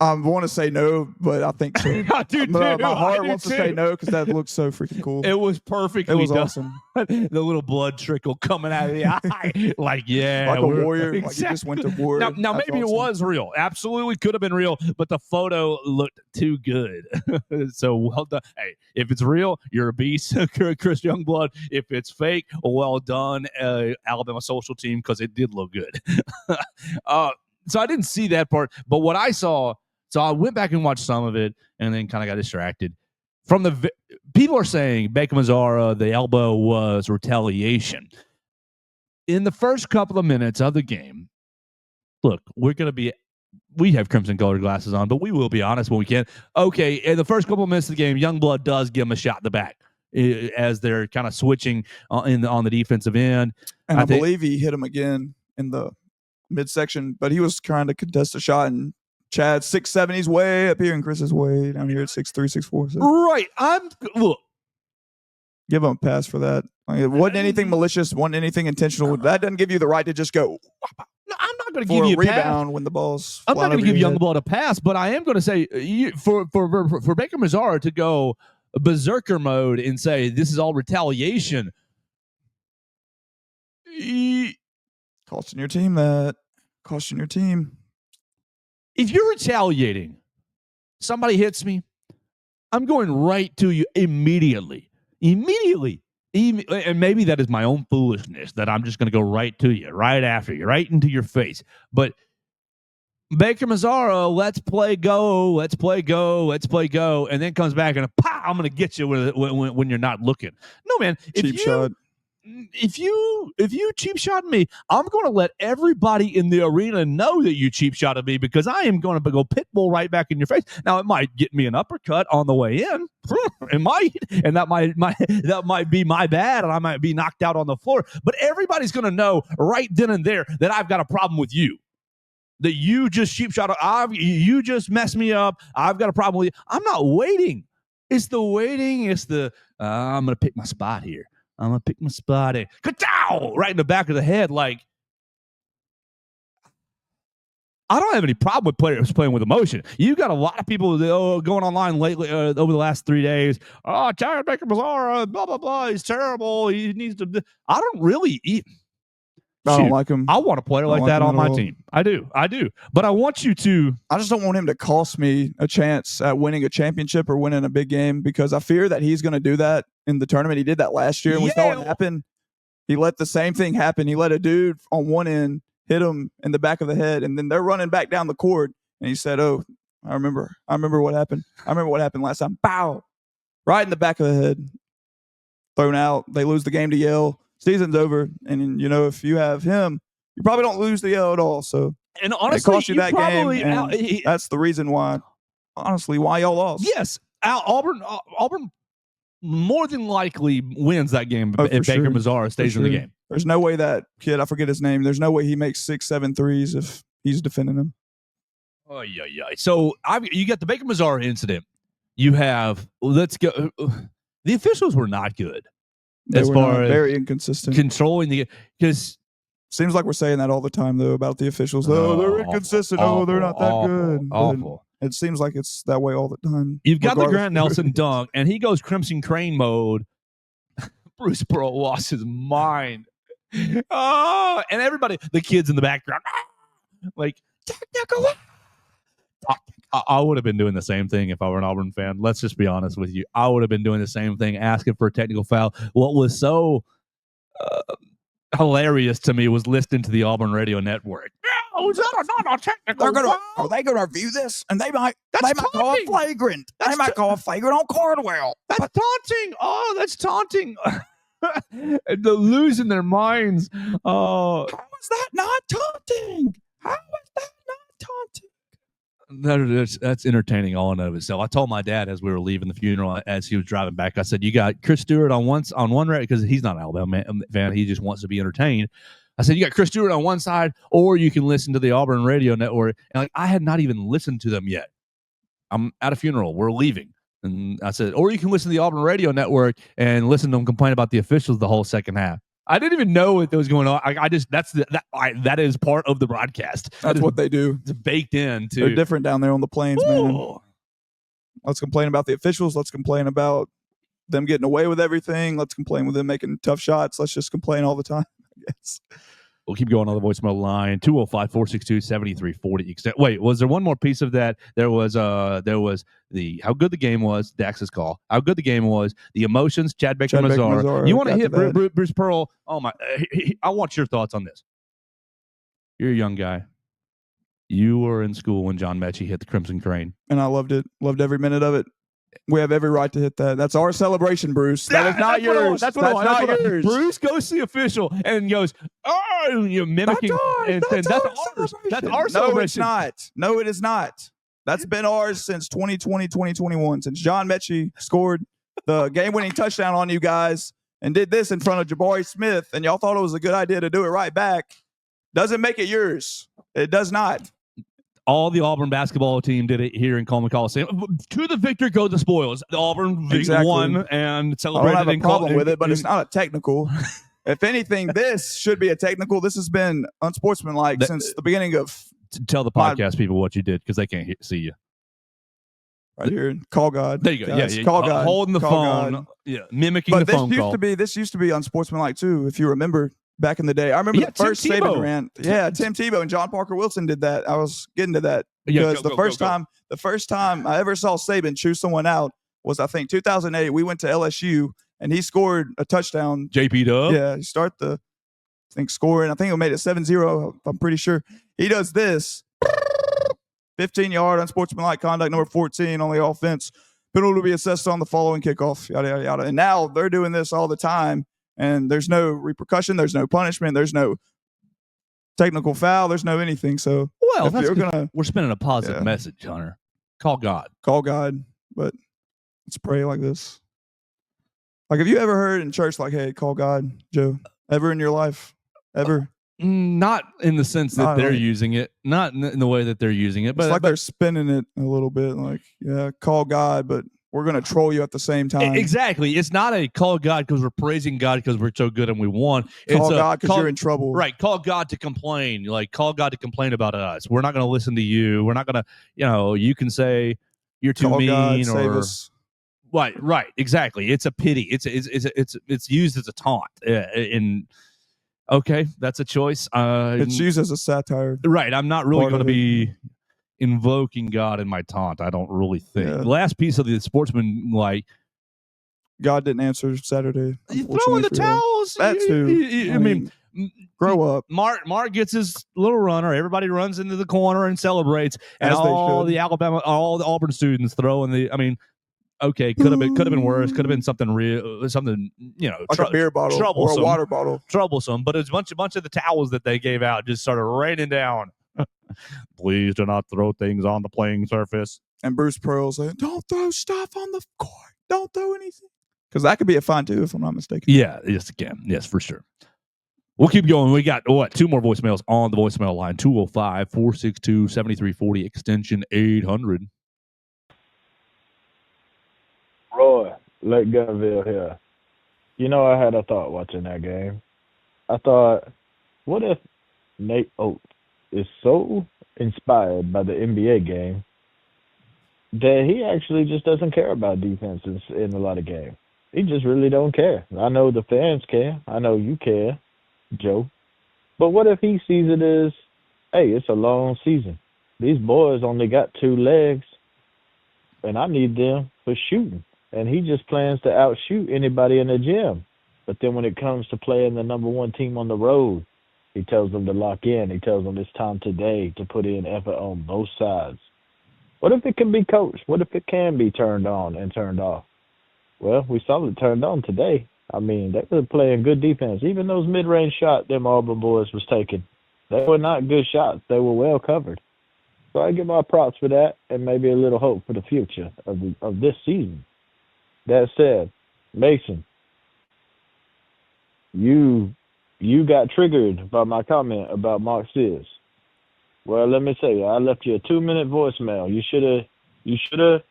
I want to say no, but I think so. I do too. My heart wants to say no because that looks so freaking cool. It was perfectly It was done. Awesome. The little blood trickle coming out of the eye. Like a warrior. Exactly. Like he just went to war. Now maybe it was real. Absolutely could have been real, but the photo looked too good. So well done. Hey, if it's real, you're a beast, Chris Youngblood. If it's fake, well done, Alabama social team, because it did look good. So I didn't see that part, but what I saw. So I went back and watched some of it and then kind of got distracted. People are saying Baker-Mazara, the elbow was retaliation. In the first couple of minutes of the game, look, we have crimson colored glasses on, but we will be honest when we can. Okay, in the first couple of minutes of the game, Youngblood does give him a shot in the back as they're kind of switching on the defensive end. And I believe he hit him again in the midsection, but he was trying to contest a shot and Chad 6'7", he's way up here, and Chris is way down here at 6'3", 6'4". So. Right. Look. Give him a pass for that. Like, it wasn't anything malicious, wasn't anything intentional. That doesn't give you the right to just go. No, I'm not going to give you a a rebound when the ball's. I'm not going to give Youngblood a pass, but I am going to say for Baker-Mazara to go berserker mode and say this is all retaliation. Costing your team that. Costing your team. If you're retaliating, somebody hits me, I'm going right to you immediately. And maybe that is my own foolishness that I'm just going to go right to you, right after you, right into your face. But Baker-Mazara, let's play go, and then comes back and pow, I'm going to get you when you're not looking. No, man. Cheap shot. if you cheap shot me, I'm going to let everybody in the arena know that you cheap shot at me because I am going to go pit bull right back in your face. Now it might get me an uppercut on the way in. It might, and that might be my bad, and I might be knocked out on the floor. But everybody's going to know right then and there that I've got a problem with you. That you just cheap shot. You just messed me up. I've got a problem with you. I'm not waiting. It's the waiting. It's the I'm going to pick my spot here. I'm going to pick my spot in. Ka-chow! Right in the back of the head. Like, I don't have any problem with players playing with emotion. You've got a lot of people going online lately over the last 3 days. Oh, Chad Baker-Mazara, blah, blah, blah. He's terrible. He needs to. I don't really eat. I don't like him. I want a player like that on my team. I do. But I want you to. I just don't want him to cost me a chance at winning a championship or winning a big game because I fear that he's going to do that in the tournament. He did that last year. And we saw it happen. He let the same thing happen. He let a dude on one end hit him in the back of the head, and then they're running back down the court. And he said, "Oh, I remember what happened. I remember what happened last time. Bow, right in the back of the head, thrown out. They lose the game to Yale. Season's over, and if you have him, you probably don't lose the Yale at all. So, and honestly, it cost you that game. And that's the reason why. Honestly, why y'all lost? Yes, Auburn more than likely wins that game if Baker-Mazara stays in the game. There's no way that kid, I forget his name. There's no way he makes 6-7 threes if he's defending him. Oh yeah. So you got the Baker-Mazara incident. You have the officials were not good. As far as very inconsistent controlling because seems like we're saying that all the time though about the officials. Oh, they're inconsistent. Awful, they're not that good. Awful. It seems like it's that way all the time. You've got the Grant Nelson dunk, and he goes Crimson Crane mode. Bruce Pearl lost his mind. Oh, and everybody, the kids in the background, like technical. I would have been doing the same thing if I were an Auburn fan. Let's just be honest with you. I would have been doing the same thing, asking for a technical foul. What was so hilarious to me was listening to the Auburn radio network. No, is that not a technical foul? Are they going to review this? And they might call it flagrant. They might call it flagrant on Cardwell. That's taunting. Oh, that's taunting. They're losing their minds. How is that not taunting? How is that not taunting? That's entertaining all in and of itself. I told my dad as we were leaving the funeral, as he was driving back, I said, "You got Chris Stewart on one right because he's not an Alabama fan. He just wants to be entertained." I said, "You got Chris Stewart on one side, or you can listen to the Auburn radio network." And I had not even listened to them yet. I'm at a funeral. We're leaving. And I said, or you can listen to the Auburn radio network and listen to them complain about the officials the whole second half. I didn't even know what was going on. That is part of the broadcast. That's what they do. It's baked in. They're different down there on the plains, man. Let's complain about the officials. Let's complain about them getting away with everything. Let's complain with them making tough shots. Let's just complain all the time, I guess. We'll keep going on the voicemail line, 205-462-7340. Wait, was there one more piece of that? There was the how good the game was, Dax's call. How good the game was, the emotions, Chad Baker-Mazara. You want to hit Bruce Pearl? Oh, my. I want your thoughts on this. You're a young guy. You were in school when John Mechie hit the Crimson Crane. And I loved it. Loved every minute of it. We have every right to hit that. That's our celebration, Bruce. That is not yours. That's not yours. Bruce goes to the official and goes, "Oh, you're mimicking." That's ours. That's our celebration. No, it's not. No, it is not. That's been ours since 2020, 2021. Since John Mechie scored the game-winning touchdown on you guys and did this in front of Jabari Smith, and y'all thought it was a good idea to do it right back. Doesn't make it yours. It does not. All the Auburn basketball team did it here in Coleman Coliseum. To the victor go the spoils. The Auburn won and celebrated. I don't have a problem with it, but it's not a technical. If anything, this should be a technical. This has been unsportsmanlike since the beginning of. Tell the podcast people what you did because they can't see you. Right here, call God. There you go. Guys, yeah. Call God. Holding the phone. God. Yeah, mimicking the phone call. This used to be unsportsmanlike too. If you remember. Back in the day, I remember the first Saban rant. Yeah, Tim Tebow and John Parker Wilson did that. I was getting to that because the first time I ever saw Saban choose someone out was I think 2008. We went to LSU and he scored a touchdown. JP Dub. Yeah, he started scoring. I think it made it 7-0. I'm pretty sure he does this. 15-yard unsportsmanlike conduct, number 14 on the offense. Penalty to be assessed on the following kickoff. Yada yada yada. And now they're doing this all the time. and there's no repercussion, there's no punishment, there's no technical foul, there's no anything. So well, we're spending a positive message, Hunter. Call God, but let's pray like this. Like, have you ever heard in church, like, hey, call God, Joe? Ever in your life? Ever? Not in the sense that they're using it, not in the way that they're using it, but it's like they're spinning it a little bit, like, yeah, call God, but we're going to troll you at the same time. Exactly. It's not a call God because we're praising God because we're so good and we won. Call God because you're in trouble. Right. Call God to complain. Like, call God to complain about us. We're not going to listen to you. We're not going to, you can say you're too mean God, or save us. Right. Exactly. It's a pity. It's used as a taunt. Okay, that's a choice. It's used as a satire. Right. I'm not really going to be invoking God in my taunt. I don't really think. Yeah. Last piece of the sportsman, like, God didn't answer Saturday. You throw in the towels. That too. I mean, grow up. Mark gets his little runner. Everybody runs into the corner and celebrates. And all the Auburn students throw in the. I mean, okay, could have been worse. Could have been something real, something like a beer bottle or a water bottle, troublesome. But it's a bunch of the towels that they gave out just started raining down. Please do not throw things on the playing surface. And Bruce Pearl saying, "Don't throw stuff on the court. Don't throw anything." Because that could be a fine too, if I'm not mistaken. Yeah, yes, it can. Yes, for sure. We'll keep going. We got, two more voicemails on the voicemail line, 205-462-7340, extension 800. Roy, Lake Gunville here. I had a thought watching that game. I thought, what if Nate Oates is so inspired by the NBA game that he actually just doesn't care about defenses in a lot of games? He just really don't care. I know the fans care. I know you care, Joe. But what if he sees it as, hey, it's a long season. These boys only got 2 legs, and I need them for shooting. And he just plans to outshoot anybody in the gym. But then when it comes to playing the number 1 team on the road, he tells them to lock in. He tells them it's time today to put in effort on both sides. What if it can be coached? What if it can be turned on and turned off? Well, we saw it turned on today. I mean, they were playing good defense. Even those mid-range shots them Auburn boys was taking, they were not good shots. They were well covered. So I give my props for that and maybe a little hope for the future of this season. That said, Mason, you got triggered by my comment about Mark Sears. Well, let me tell you, I left you a 2-minute voicemail. You should have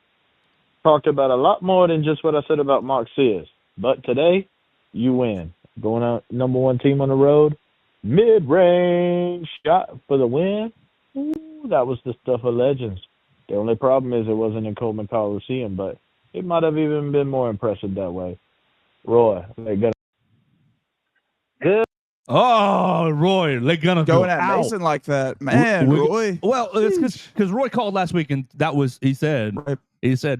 talked about a lot more than just what I said about Mark Sears. But today, you win. Going out number 1 team on the road, mid-range shot for the win. Ooh, that was the stuff of legends. The only problem is it wasn't in Coleman Coliseum, but it might have even been more impressive that way. Roy, good. Oh, Roy, they're gonna going at Mason like that, man. Roy. Well, it's because Roy called last week, and that was he said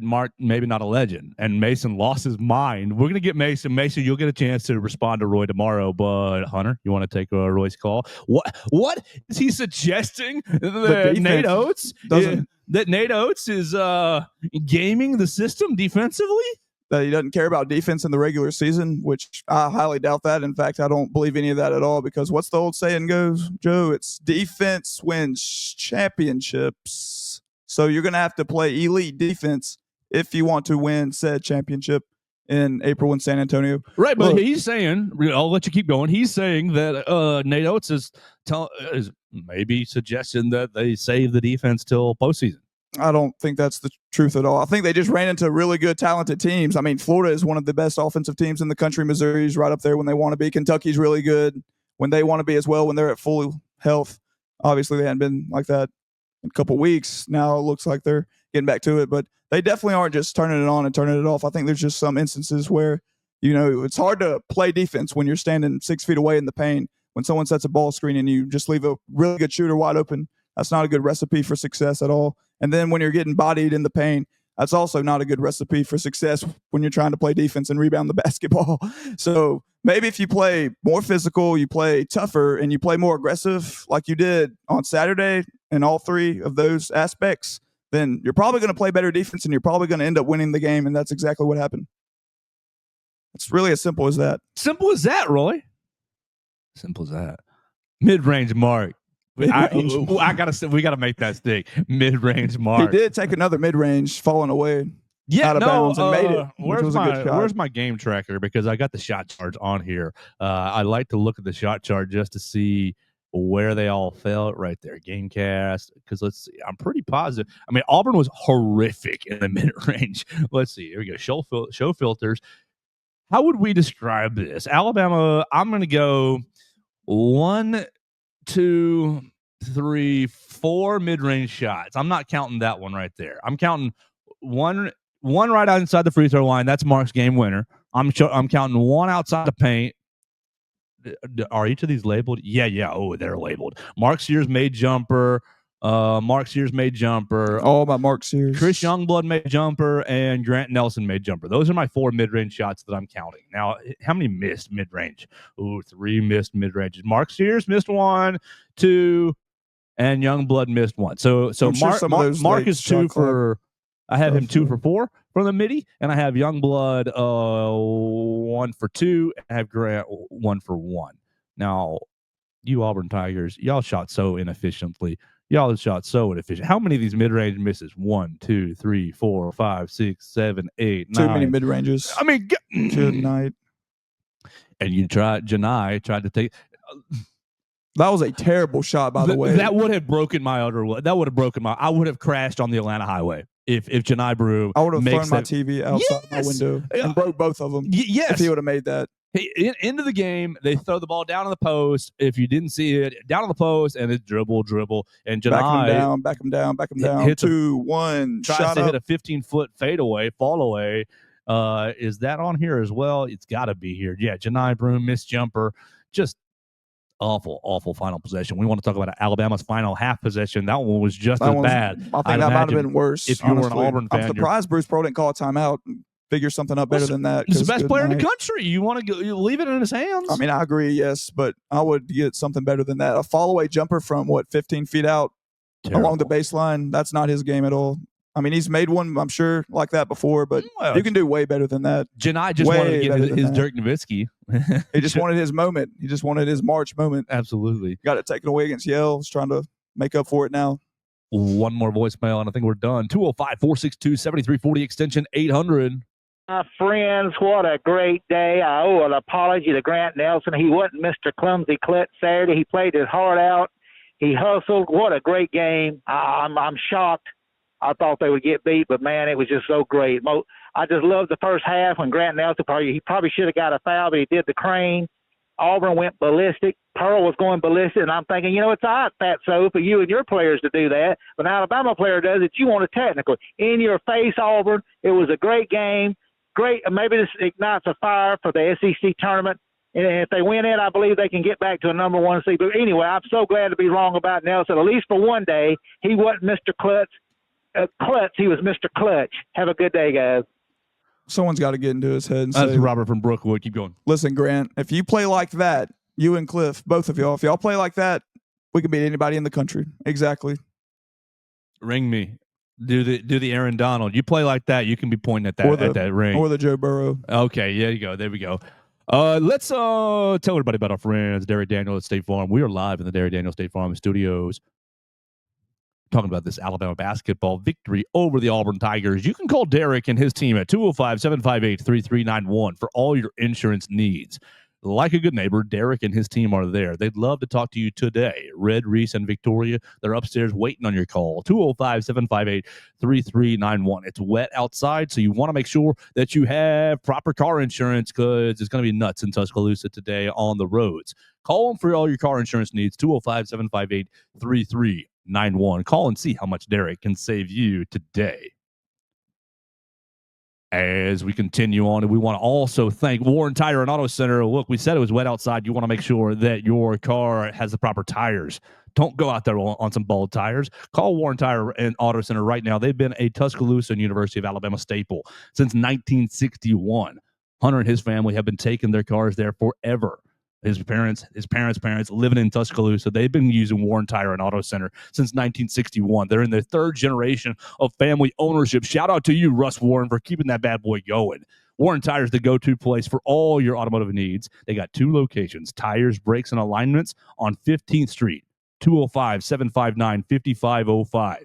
Mark maybe not a legend, and Mason lost his mind. We're gonna get Mason. Mason, you'll get a chance to respond to Roy tomorrow. But Hunter, you want to take Roy's call? What is he suggesting that Nate Oates is gaming the system defensively? That he doesn't care about defense in the regular season, which I highly doubt that. In fact, I don't believe any of that at all, because what's the old saying goes, Joe? It's defense wins championships. So you're going to have to play elite defense if you want to win said championship in April in San Antonio. Right, but he's saying, I'll let you keep going. He's saying that Nate Oates is maybe suggesting that they save the defense till postseason. I don't think that's the truth at all. I think they just ran into really good, talented teams. I mean, Florida is one of the best offensive teams in the country. Missouri's right up there when they want to be. Kentucky's really good when they want to be as well, when they're at full health. Obviously, they hadn't been like that in a couple weeks. Now it looks like they're getting back to it, but they definitely aren't just turning it on and turning it off. I think there's just some instances where, it's hard to play defense when you're standing 6 feet away in the paint. When someone sets a ball screen and you just leave a really good shooter wide open, that's not a good recipe for success at all. And then when you're getting bodied in the paint, that's also not a good recipe for success when you're trying to play defense and rebound the basketball. So maybe if you play more physical, you play tougher, and you play more aggressive like you did on Saturday in all 3 of those aspects, then you're probably going to play better defense and you're probably going to end up winning the game. And that's exactly what happened. It's really as simple as that. Simple as that, Roy. Simple as that. Mid-range Mark. I gotta say, we gotta make that stick. Mid-range Mark. He did take another mid-range, falling away. Yeah, out of bounds and made it. Which was a good shot. Where's my game tracker? Because I got the shot charts on here. I like to look at the shot chart just to see where they all fell. Right there, Gamecast. Because let's see, I'm pretty positive. I mean, Auburn was horrific in the mid range. Let's see. Here we go. Show filters. How would we describe this? Alabama. I'm going to go 1, 2, 3, 4 mid-range shots. I'm not counting that one right there. I'm counting one right outside the free throw line. That's Mark's game winner. I'm counting one outside the paint. Are each of these labeled? Yeah. Oh, they're labeled. Mark Sears made jumper. Oh, my Mark Sears. Chris Youngblood made jumper, and Grant Nelson made jumper. Those are my 4 mid-range shots that I'm counting. Now, how many missed mid-range? 3 missed mid-ranges. Mark Sears missed 1, 2, and Youngblood missed 1. So Mark is 2 for. I have him 2 for 4 from the midi, and I have Youngblood 1 for 2, and I have Grant 1 for 1. Now, you Auburn Tigers, y'all shot so inefficiently. Y'all shot so inefficient. How many of these mid-range misses? 1, 2, 3, 4, 5, 6, 7, 8, 9. Too many mid-ranges. I mean, tonight. And Janai tried to take. That was a terrible shot, by the way. That would have broken my I would have crashed on the Atlanta highway if Janai Brew. I would have thrown my TV outside my window and broke both of them. Yes, if he would have made that. Hey, into the game, they throw the ball down on the post. If you didn't see it, down on the post, and it's dribble, and Janai back him down. 2, 1, tries to hit a 15-foot fadeaway, fall away. Is that on here as well? It's got to be here. Yeah, Janai Broom missed jumper. Just awful final possession. We want to talk about Alabama's final half possession. That one was just as bad. I think that might have been worse. If you were an Auburn fan, I'm surprised Bruce Pearl didn't call a timeout. Figure something up better than that. He's the best player in the country. You want to leave it in his hands? I mean, I agree, yes, but I would get something better than that. A fall-away jumper from, 15 feet out along the baseline, that's not his game at all. I mean, he's made one, I'm sure, like that before, but you can do way better than that. Janai just wanted to get his Dirk Nowitzki. He just wanted his moment. He just wanted his March moment. Absolutely. Got it taken away against Yale. He's trying to make up for it now. One more voicemail, and I think we're done. 205-462-7340, extension 800. My friends, what a great day. I owe an apology to Grant Nelson. He wasn't Mr. Clumsy Klutz Saturday. He played his heart out. He hustled. What a great game. I'm shocked. I thought they would get beat, but, man, it was just so great. I just loved the first half when Grant Nelson he probably should have got a foul, but he did the crane. Auburn went ballistic. Pearl was going ballistic, and I'm thinking, it's all right, Fatso, for you and your players to do that. But an Alabama player does it. You want a technical. In your face, Auburn. It was a great game. Great. Maybe this ignites a fire for the SEC tournament. And if they win it, I believe they can get back to a number 1 seed. But anyway, I'm so glad to be wrong about Nelson. At least for one day, he wasn't Mr. Klutz. He was Mr. Clutch. Have a good day, guys. Someone's got to get into his head and That's say, Robert from Brookwood. Keep going. Listen, Grant, if you play like that, you and Cliff, both of y'all, if y'all play like that, we can beat anybody in the country. Exactly. Ring me. Do the Aaron Donald. You play like that, you can be pointing at that ring. Or the Joe Burrow. Okay, there you go. There we go. Let's tell everybody about our friends, Derek Daniel at State Farm. We are live in the Derek Daniel State Farm studios talking about this Alabama basketball victory over the Auburn Tigers. You can call Derek and his team at 205-758-3391 for all your insurance needs. Like a good neighbor, Derek and his team are there. They'd love to talk to you today. Red, Reese, and Victoria, they're upstairs waiting on your call. 205-758-3391. It's wet outside, so you want to make sure that you have proper car insurance because it's going to be nuts in Tuscaloosa today on the roads. Call them for all your car insurance needs, 205-758-3391. Call and see how much Derek can save you today. As we continue on, and we want to also thank Warren Tire and Auto Center. Look, we said it was wet outside. You want to make sure that your car has the proper tires. Don't go out there on some bald tires. Call Warren Tire and Auto Center right now. They've been a Tuscaloosa and University of Alabama staple since 1961. Hunter and his family have been taking their cars there forever. His parents living in Tuscaloosa. They've been using Warren Tire and Auto Center since 1961. They're in their 3rd generation of family ownership. Shout out to you, Russ Warren, for keeping that bad boy going. Warren Tire is the go-to place for all your automotive needs. They got 2 locations, tires, brakes, and alignments on 15th Street, 205-759-5505.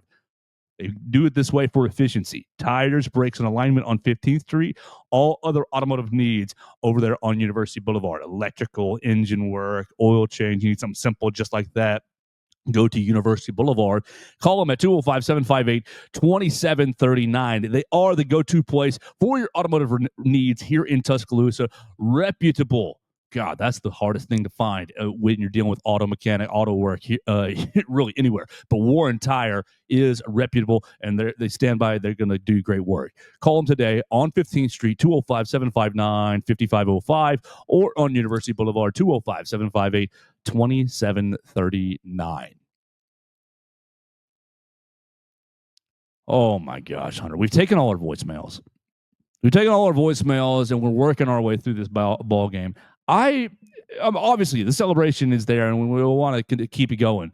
They do it this way for efficiency. Tires, brakes, and alignment on 15th Street. All other automotive needs over there on University Boulevard. Electrical, engine work, oil change. You need something simple just like that. Go to University Boulevard. Call them at 205-758-2739. They are the go-to place for your automotive needs here in Tuscaloosa. Reputable. God, that's the hardest thing to find when you're dealing with auto mechanic, auto work, really anywhere. But Warren Tire is reputable, and they stand by. They're going to do great work. Call them today on 15th Street, 205-759-5505, or on University Boulevard, 205-758-2739. Oh, my gosh, Hunter. We've taken all our voicemails. And we're working our way through this ball game. Obviously, the celebration is there, and we want to keep it going.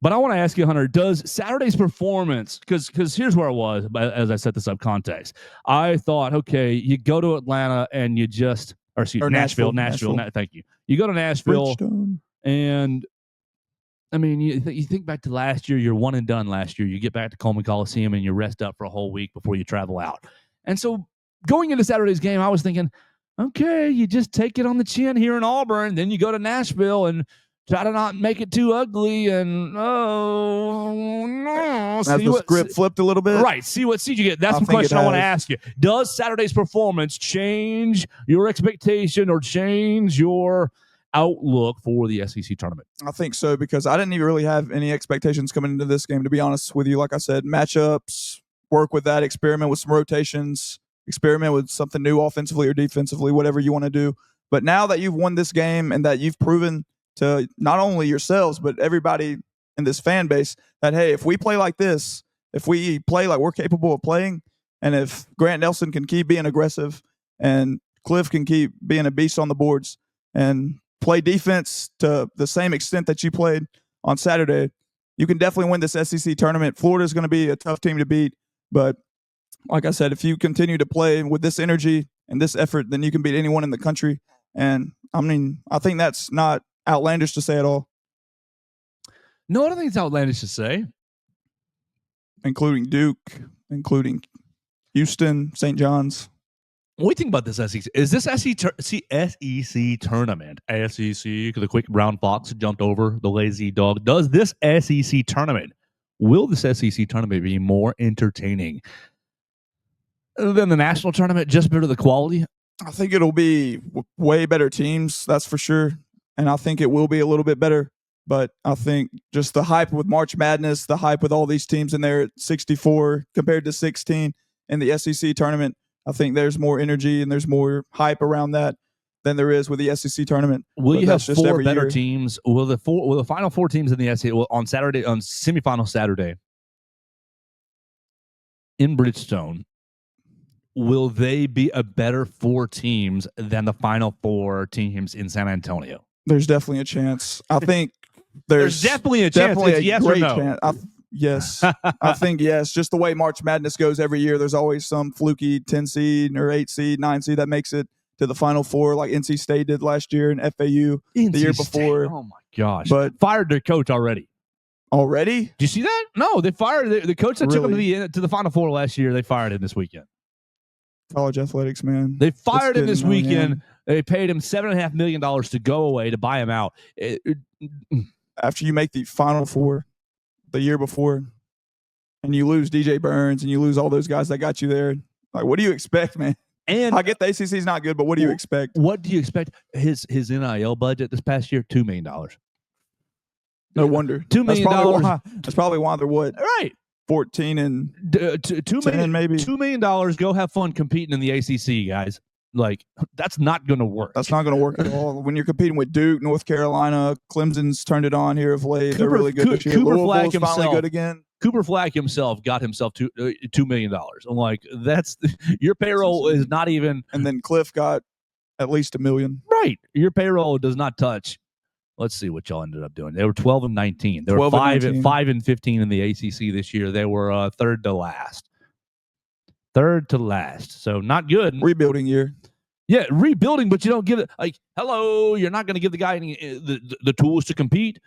But I want to ask you, Hunter, does Saturday's performance, because here's where I was as I set this up context. I thought, okay, you go to Atlanta and you just, Nashville. Thank you. You go to Nashville, Bridgestone. and I mean, you think back to last year, you're one and done last year. You get back to Coleman Coliseum and you rest up for a whole week before you travel out. And so going into Saturday's game, I was thinking, okay, you just take it on the chin here in Auburn, then you go to Nashville and try to not make it too ugly, and As the script flipped a little bit. Right. See what seed you get. That's the question I want to ask you. Does Saturday's performance change your expectation or change your outlook for the SEC tournament? I think so, because I didn't even really have any expectations coming into this game, to be honest with you. Like I said, matchups, work with that, experiment with some rotations, experiment with something new offensively or defensively, whatever you want to do. But now that you've won this game and that you've proven to not only yourselves, but everybody in this fan base that, hey, if we play like this, if we play like we're capable of playing, and if Grant Nelson can keep being aggressive and Cliff can keep being a beast on the boards and play defense to the same extent that you played on Saturday, you can definitely win this SEC tournament. Florida's going to be a tough team to beat, but like I said, if you continue to play with this energy and this effort, then you can beat anyone in the country. And I mean, I think that's not outlandish to say at all. No, I don't think it's outlandish to say. Including Duke, including Houston, St. John's. What do you think about this SEC? Is this SEC tournament, SEC, the quick brown fox jumped over the lazy dog. Does this SEC tournament, will this SEC tournament be more entertaining than the national tournament, just better the quality? I think it'll be way better teams, that's for sure. And I think it will be a little bit better. But I think just the hype with March Madness, the hype with all these teams in there at 64 compared to 16 in the SEC tournament, I think there's more energy and there's more hype around that than there is with the SEC tournament. Will you have 4 better teams? Will the final 4 teams in the SEC on Saturday, on semifinal Saturday in Bridgestone, will they be a better 4 teams than the final 4 teams in San Antonio? There's definitely a chance. I think there's definitely a chance. Definitely yes great or no? chance. Yes. I think yes. Just the way March Madness goes every year, there's always some fluky 10 seed or 8 seed, 9 seed that makes it to the Final Four, like NC State did last year and FAU the year before. Oh my gosh! But fired their coach already. Already? Did you see that? No, they fired the coach that took them to the Final Four last year. They fired him this weekend. College athletics, man. They fired him this weekend. They paid him $7.5 million to go away to buy him out. After you make the Final Four the year before, and you lose DJ Burns and you lose all those guys that got you there, like, what do you expect, man? And I get the ACC is not good, but what do you expect? What do you expect? His NIL budget this past year, $2 million. No wonder. $2 million. That's probably why they're what? Right. 14 and $2 million, maybe. $2 million. Go have fun competing in the ACC, guys. Like, that's not going to work. That's not going to work at all. When you're competing with Duke, North Carolina, Clemson's turned it on here of late. They're really good this year. Louisville's finally good again. Cooper Flack himself got himself $2 million. I'm like, that's your payroll is not even. And then Cliff got at least $1 million. Right. Your payroll does not touch. Let's see what y'all ended up doing. They were 12 and 19. They were 5 and 15 in the ACC this year. They were third to last. Third to last. So not good. Rebuilding year. Yeah, rebuilding, but you don't give it like, hello, you're not going to give the guy any the tools to compete.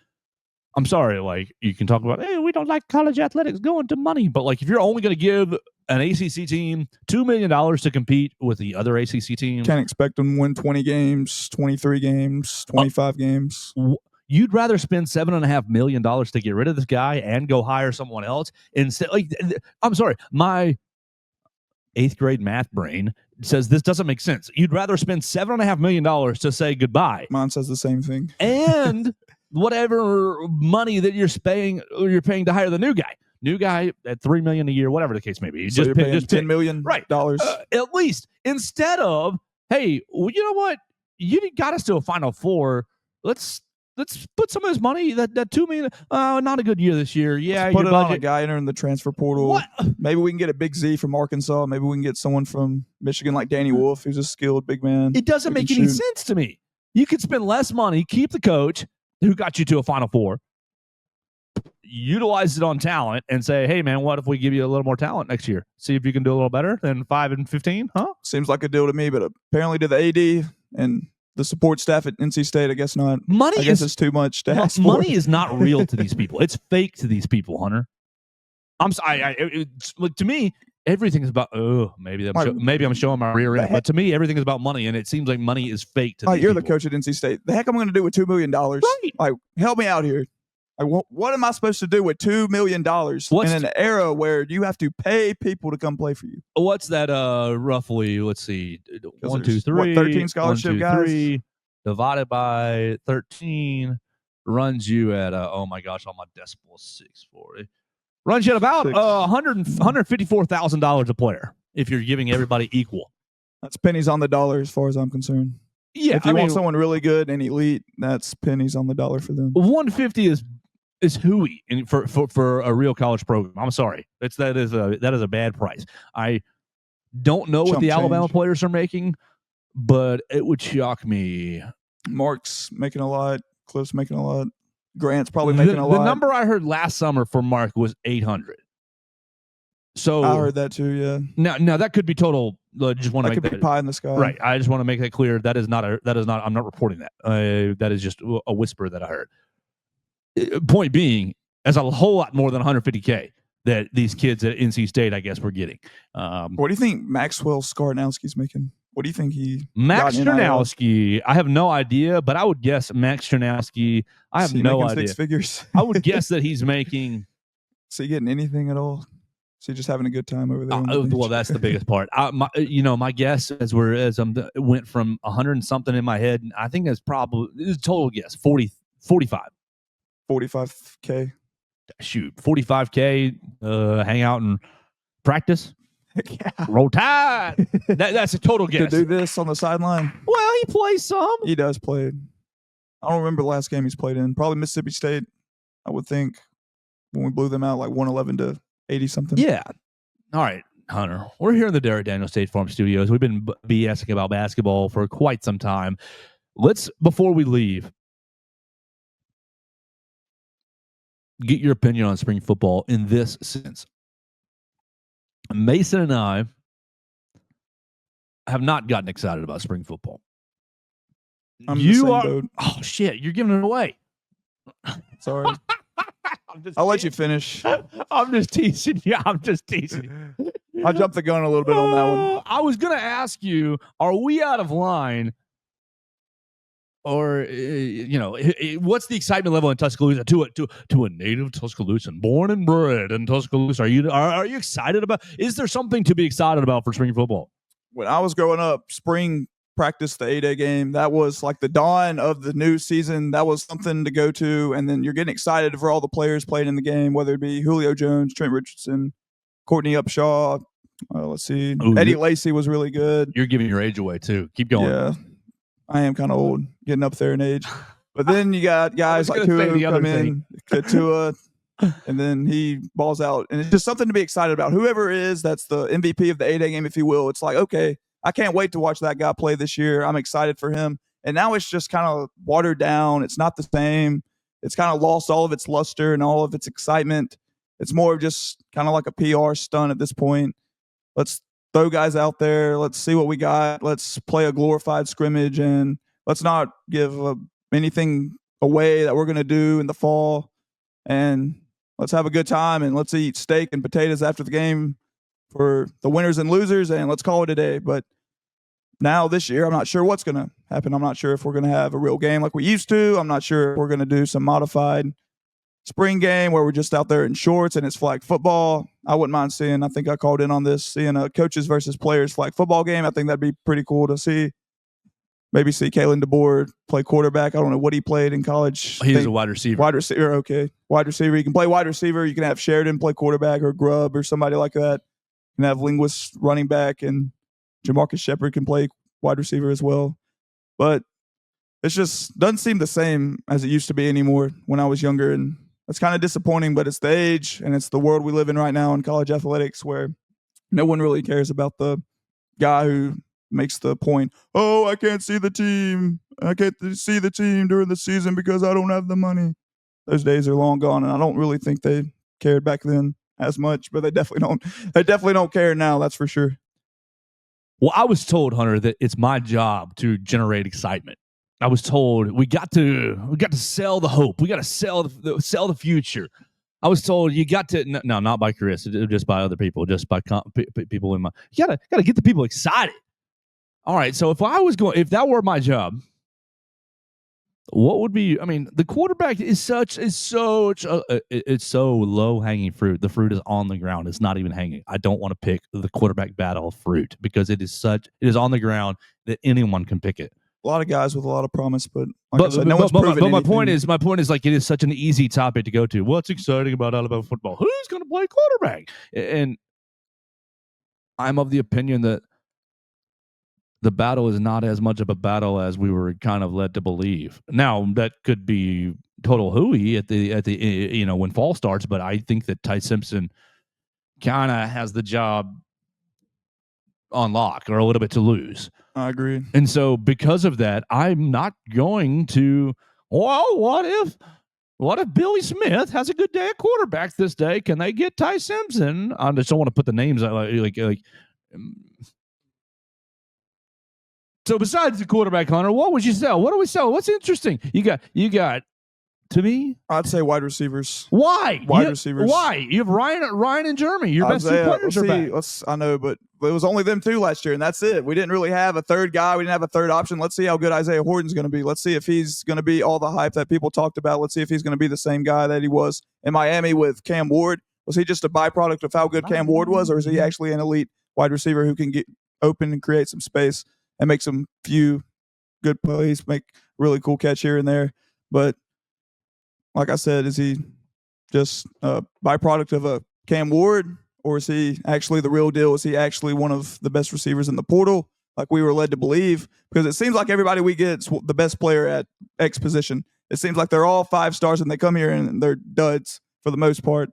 I'm sorry, like you can talk about, hey, we don't like college athletics going to money, but like if you're only going to give an ACC team $2 million to compete with the other ACC teams, can't expect them to win 20 games, 23 games, 25 games. You'd rather spend $7.5 million to get rid of this guy and go hire someone else instead. Like, I'm sorry, my 8th grade math brain says this doesn't make sense. You'd rather spend $7.5 million to say goodbye. Mine says the same thing. And whatever money that you're paying to hire the new guy at $3 million a year, whatever the case may be. So you're paying $10 million, right? At least, instead of, hey, well, you know what? You got us to a Final Four. Let's put some of this money, that $2 million. Not a good year this year. Yeah, let's put it on a guy entering the transfer portal. What? Maybe we can get a Big Z from Arkansas. Maybe we can get someone from Michigan like Danny Wolf, who's a skilled big man. It doesn't make any sense to me. You could spend less money, keep the coach who got you to a Final Four, utilize it on talent, and say, hey, man, what if we give you a little more talent next year? See if you can do a little better than 5-15, huh? Seems like a deal to me, but apparently to the AD and the support staff at NC State, I guess not. I guess it's too much to ask for. Money is not real to these people. It's fake to these people, Hunter. I'm sorry. To me, everything is about, maybe I'm showing my rear end, but to me, everything is about money, and it seems like money is fake to these you're people. The coach at NC State. The heck am I going to do with $2 million? Right. Like, help me out here. What am I supposed to do with $2 million in an era where you have to pay people to come play for you? What's that roughly? Let's see. 1, 2, 3. 13 scholarship 1, 2, guys? 3 divided by 13 runs you at, oh my gosh, on my decimal 640. Runs you at about $154,000 a player if you're giving everybody equal. That's pennies on the dollar as far as I'm concerned. Yeah, if you want someone really good and elite, that's pennies on the dollar for them. 150 is hooey for a real college program. I'm sorry, that is a bad price. I don't know what the Alabama players are making, but it would shock me. Mark's making a lot. Cliff's making a lot. Grant's probably making a lot. The number I heard last summer for Mark was 800. So I heard that too. Yeah. Now that could be total. Just want to make that could be pie in the sky. Right. I just want to make that clear. That is not. I'm not reporting that. That is just a whisper that I heard. Point being, that's a whole lot more than 150K that these kids at NC State, I guess, were getting. What do you think Maxwell Skarnowski's making? What do you think Max Chernowski, I have no idea, but I would guess Max Chernowski, I have no idea. 6 figures. I would guess that he's making. Is he getting anything at all? Is he just having a good time over there? Well, that's the biggest part. My guess as went from 100 and something in my head, and I think that's probably a total guess 45. 45K. Shoot, 45K. Hang out and practice. Yeah. Roll Tide. That's a total guess. To do this on the sideline. Well, he plays some. He does play. I don't remember the last game he's played in. Probably Mississippi State, I would think, when we blew them out like 111 to 80 something. Yeah. All right, Hunter. We're here in the Derek Daniel State Farm Studios. We've been BSing about basketball for quite some time. Before we leave, get your opinion on spring football in this sense. Mason and I have not gotten excited about spring football. Oh shit! You're giving it away. Sorry. I'll let you finish. I'm just teasing you. I jumped the gun a little bit on that one. I was going to ask you: are we out of line? Or what's the excitement level in Tuscaloosa to a native Tuscaloosan, born and bred in Tuscaloosa? Are you excited about? Is there something to be excited about for spring football? When I was growing up, spring practice, the 8A game, that was like the dawn of the new season. That was something to go to, and then you're getting excited for all the players playing in the game, whether it be Julio Jones, Trent Richardson, Courtney Upshaw. Let's see, Eddie Lacy was really good. You're giving your age away too. Keep going. Yeah. I am kind of old, getting up there in age. But then you got guys like Tua who come in, Tua, and then he balls out. And it's just something to be excited about. Whoever it is, that's the MVP of the 8A game, if you will. It's like, okay, I can't wait to watch that guy play this year. I'm excited for him. And now it's just kind of watered down. It's not the same. It's kind of lost all of its luster and all of its excitement. It's more of just kind of like a PR stunt at this point. Let's throw guys out there. Let's see what we got. Let's play a glorified scrimmage, and let's not give anything away that we're going to do in the fall. And let's have a good time, and let's eat steak and potatoes after the game for the winners and losers, and let's call it a day. But now this year, I'm not sure what's going to happen. I'm not sure if we're going to have a real game like we used to. I'm not sure if we're going to do some modified spring game where we're just out there in shorts and it's flag football. I wouldn't mind seeing, I think I called in on this, seeing a coaches versus players flag football game. I think that'd be pretty cool to see. Maybe see Kalen DeBoer play quarterback. I don't know what he played in college. He was a wide receiver. Wide receiver, okay. Wide receiver. You can play wide receiver. You can have Sheridan play quarterback or Grubb or somebody like that. You can have Linguist running back, and Jamarcus Shepard can play wide receiver as well. But it just doesn't seem the same as it used to be anymore when I was younger, and it's kind of disappointing, but it's the age and it's the world we live in right now in college athletics where no one really cares about the guy who makes the point, oh, I can't see the team. I can't see the team during the season because I don't have the money. Those days are long gone, and I don't really think they cared back then as much, but they definitely don't care now, that's for sure. Well, I was told, Hunter, that it's my job to generate excitement. I was told we got to sell the hope. We got to sell the future. I was told you got to no, not by Chris, just by other people, just by people in my. You gotta get the people excited. All right, so if that were my job, what would be? I mean, the quarterback is so low hanging fruit. The fruit is on the ground. It's not even hanging. I don't want to pick the quarterback battle fruit because it is on the ground that anyone can pick it. A lot of guys with a lot of promise, but I said, no one's proven anything. My point is like it is such an easy topic to go to. What's exciting about Alabama football? Who's going to play quarterback? And I'm of the opinion that the battle is not as much of a battle as we were kind of led to believe. Now that could be total hooey at the when fall starts, but I think that Ty Simpson kind of has the job on lock or a little bit to lose. I agree. And so because of that, I'm not going to, well, what if Billy Smith has a good day at quarterback this day? Can they get Ty Simpson? I just don't want to put the names out like. So besides the quarterback, Hunter, what would you sell? What do we sell? What's interesting? You got to me? I'd say wide receivers. Why? Wide receivers. Why? You have Ryan and Jeremy. Your best two players are back. I know, but it was only them two last year, and that's it. We didn't really have a third guy. We didn't have a third option. Let's see how good Isaiah Horton's going to be. Let's see if he's going to be all the hype that people talked about. Let's see if he's going to be the same guy that he was in Miami with Cam Ward. Was he just a byproduct of how good Cam Ward was, or is he actually an elite wide receiver who can get open and create some space and make some few good plays, make really cool catch here and there? But like I said, is he just a byproduct of a Cam Ward, or is he actually the real deal? Is he actually one of the best receivers in the portal, like we were led to believe? Because it seems like everybody we get is the best player at X position. It seems like they're all 5 stars, and they come here and they're duds for the most part.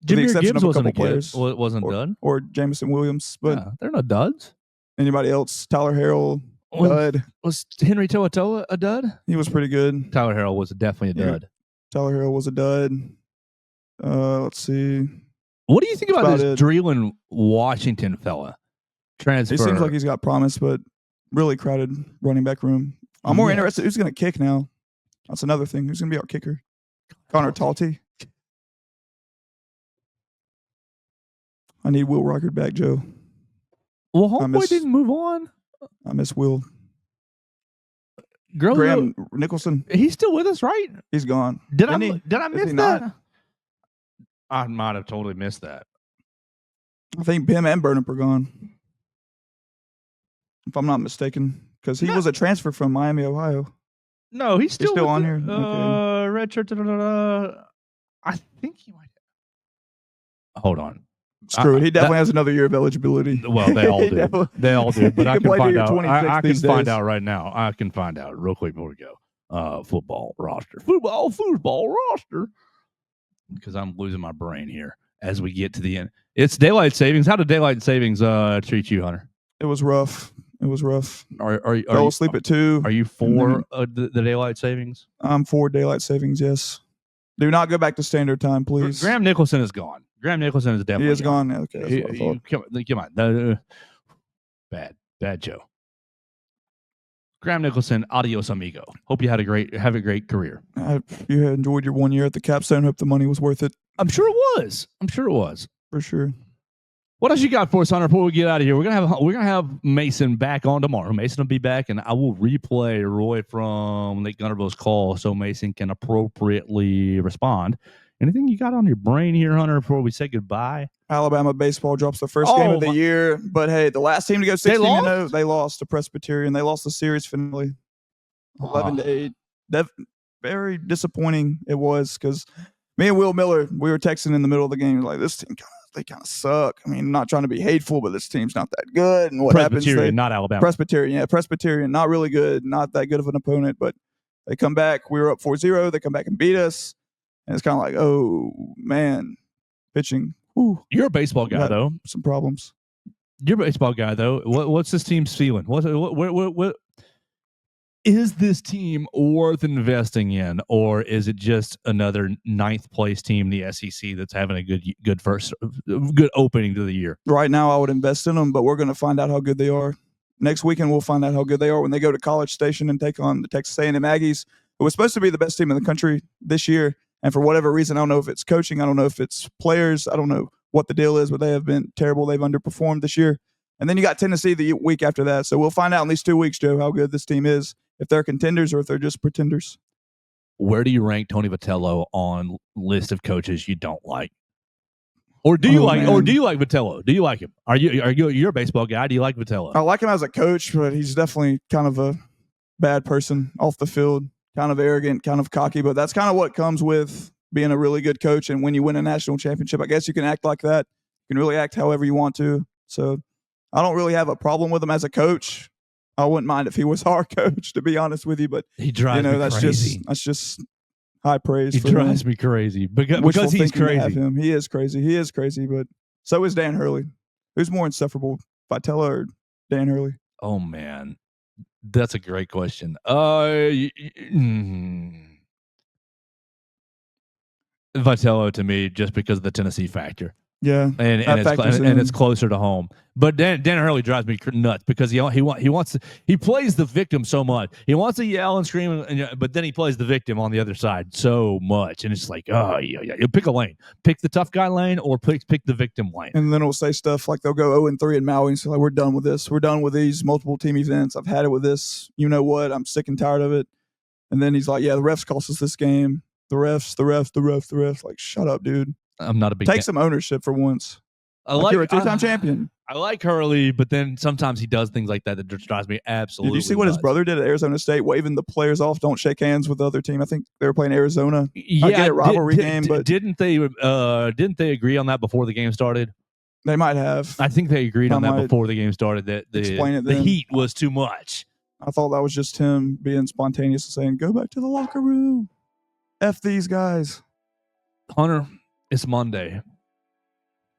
Jimmy Gibbs wasn't a players. Well, it wasn't dud. Or Jameson Williams. But yeah, they're not duds. Anybody else? Tyler Harrell, dud. Was Henry To'oTo'o a dud? He was pretty good. Tyler Harrell was definitely a dud. Tyler Harrell was a dud. Let's see. What do you think about this Dreeland Washington fella? Transfer. He seems like he's got promise, but really crowded running back room. I'm more interested who's going to kick now. That's another thing. Who's going to be our kicker? Connor Talty. I need Will Rockert back, Joe. Well, homeboy didn't move on. I miss Will. Graham Nicholson. He's still with us, right? He's gone. Did I miss that? Not? I might have totally missed that. I think him and Burnip are gone, if I'm not mistaken, because he was a transfer from Miami, Ohio. No, he's still on here. Okay. Red shirt. I think he might. Hold on. Screw it. He definitely has another year of eligibility. Well, they all do. They all do. But I can find out. I can find out right now. I can find out real quick before we go. Football roster. Because I'm losing my brain here as we get to the end. It's daylight savings. How did daylight savings treat you, Hunter? It was rough. Are you fell asleep at 2. Are you for the daylight savings? I'm for daylight savings. Yes. Do not go back to standard time, please. Graham Nicholson is gone. Graham Nicholson is definitely gone. Okay, come on. Bad Joe. Graham Nicholson, adios amigo. Hope you have a great career. You had enjoyed your 1 year at the Capstone. Hope the money was worth it. I'm sure it was. For sure. What else you got for us, Hunter? Before we get out of here, we're gonna have Mason back on tomorrow. Mason will be back, and I will replay Roy from Lake Gunnerville's call so Mason can appropriately respond. Anything you got on your brain here, Hunter, before we say goodbye? Alabama baseball drops the first game of the year, but hey, the last team to go 16-0, they lost to Presbyterian. They lost the series finale, 11-8. Very disappointing it was because me and Will Miller, we were texting in the middle of the game like, this team they kind of suck. I mean, not trying to be hateful, but this team's not that good. And what happens? Not Alabama. Presbyterian, not really good, not that good of an opponent, but they come back. We were up 4-0. They come back and beat us, and it's kind of like, oh man, pitching. Ooh, you're a baseball guy, though. Some problems. You're a baseball guy, though. What's this team's feeling? What is this team worth investing in, or is it just another ninth place team in the SEC that's having a good opening to the year? Right now, I would invest in them, but we're going to find out how good they are. Next weekend, we'll find out how good they are when they go to College Station and take on the Texas A&M Aggies, who was supposed to be the best team in the country this year. And for whatever reason, I don't know if it's coaching, I don't know if it's players, I don't know what the deal is, but they have been terrible. They've underperformed this year. And then you got Tennessee the week after that. So we'll find out in these 2 weeks, Joe, how good this team is, if they're contenders or if they're just pretenders. Where do you rank Tony Vitello on list of coaches you don't like? Or do you like Vitello? Do you like him? You're a baseball guy. Do you like Vitello? I like him as a coach, but he's definitely kind of a bad person off the field. Kind of arrogant, kind of cocky, but that's kind of what comes with being a really good coach. And when you win a national championship, I guess you can act like that. You can really act however you want to. So I don't really have a problem with him as a coach. I wouldn't mind if he was our coach, to be honest with you. But he drives me crazy. That's just high praise. He drives me crazy because he's crazy. He is crazy. But so is Dan Hurley. Who's more insufferable, Vitello or Dan Hurley? Oh man. That's a great question. Vitello to me, just because of the Tennessee factor. Yeah, and it's closer to home. But Dan Hurley drives me nuts because he plays the victim so much. He wants to yell and scream, but then he plays the victim on the other side so much, and it's like, oh yeah. You pick a lane, pick the tough guy lane, or pick the victim lane. And then it'll say stuff like they'll go 0-3 in Maui and say, like, we're done with this. We're done with these multiple team events. I've had it with this. You know what? I'm sick and tired of it. And then he's like, yeah, the refs cost us this game. The refs. Like, shut up, dude. I'm not a big Take some ownership for once. You're a two-time champion. I like Hurley, but then sometimes he does things like that just drives me absolutely nuts. Did you see what his brother did at Arizona State, waving the players off? Don't shake hands with the other team. I think they were playing Arizona. Yeah, I get it, rivalry game, but didn't they agree on that before the game started? They might have. I think they agreed on that before the game started. That the heat was too much. I thought that was just him being spontaneous and saying, "Go back to the locker room. F these guys." Hunter, it's Monday.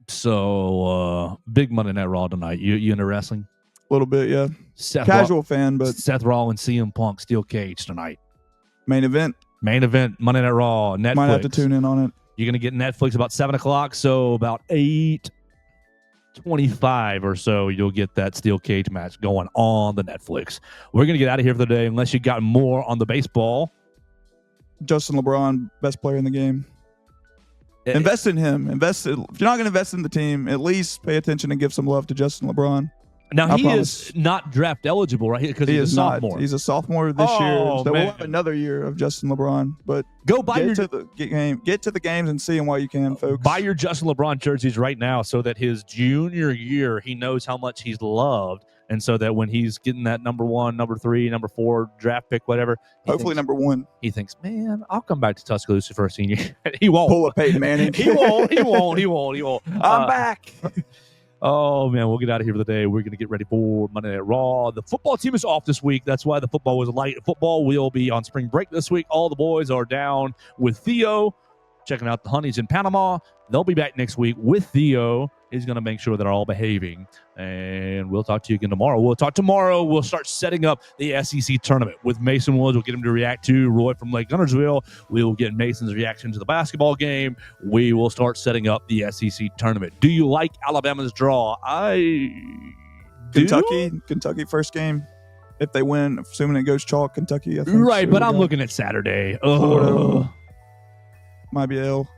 So, big Monday Night Raw tonight. You into wrestling? A little bit, yeah. Casual fan, but Seth Rollins, CM Punk, Steel Cage tonight. Main event, Monday Night Raw, Netflix. Might have to tune in on it. You're going to get Netflix about 7 o'clock, so about 8:25 or so, you'll get that Steel Cage match going on the Netflix. We're going to get out of here for the day unless you got more on the baseball. Justin LeBron, best player in the game. Invest in him. If you're not going to invest in the team, at least pay attention and give some love to Justin LeBron. Now, he is not draft eligible, right? Because he's a sophomore. He's a sophomore this year. So we'll have another year of Justin LeBron. But get to the games and see him while you can, folks. Buy your Justin LeBron jerseys right now so that his junior year, he knows how much he's loved. And so that when he's getting that number 1, number 3, number 4 draft pick, whatever. Hopefully number 1. He thinks, man, I'll come back to Tuscaloosa for a senior. He won't. Pull a Peyton Manning. He won't. I'm back. Oh, man, we'll get out of here for the day. We're going to get ready for Monday Night Raw. The football team is off this week. That's why the football was light. Football will be on spring break this week. All the boys are down with Theo, checking out the honeys in Panama. They'll be back next week with Theo. He's going to make sure they're all behaving. And we'll talk to you again tomorrow. We'll start setting up the SEC tournament with Mason Woods. We'll get him to react to Roy from Lake Gunnersville. We will get Mason's reaction to the basketball game. We will start setting up the SEC tournament. Do you like Alabama's draw? I Kentucky first game. If they win, assuming it goes chalk, Kentucky. I think, Right, but I'm looking at Saturday. Florida might be ill.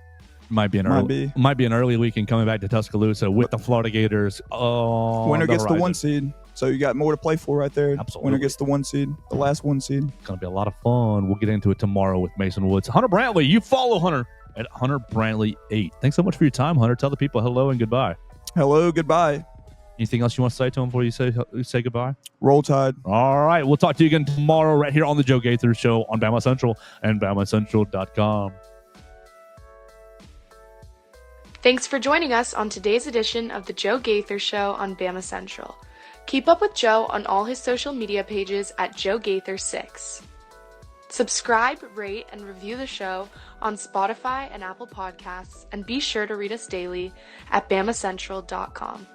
Might be an early weekend coming back to Tuscaloosa with the Florida Gators. Winner gets the 1 seed, so you got more to play for right there. Absolutely. Winner gets the 1 seed, the last 1 seed. It's going to be a lot of fun. We'll get into it tomorrow with Mason Woods. Hunter Brantley, you follow Hunter at Hunter Brantley 8. Thanks so much for your time, Hunter. Tell the people hello and goodbye. Hello, goodbye. Anything else you want to say to them before you say goodbye? Roll Tide. All right. We'll talk to you again tomorrow right here on the Joe Gaither Show on Bama Central and BamaCentral.com. Thanks for joining us on today's edition of the Joe Gaither Show on Bama Central. Keep up with Joe on all his social media pages at Joe Gaither 6. Subscribe, rate, and review the show on Spotify and Apple Podcasts, and be sure to read us daily at BamaCentral.com.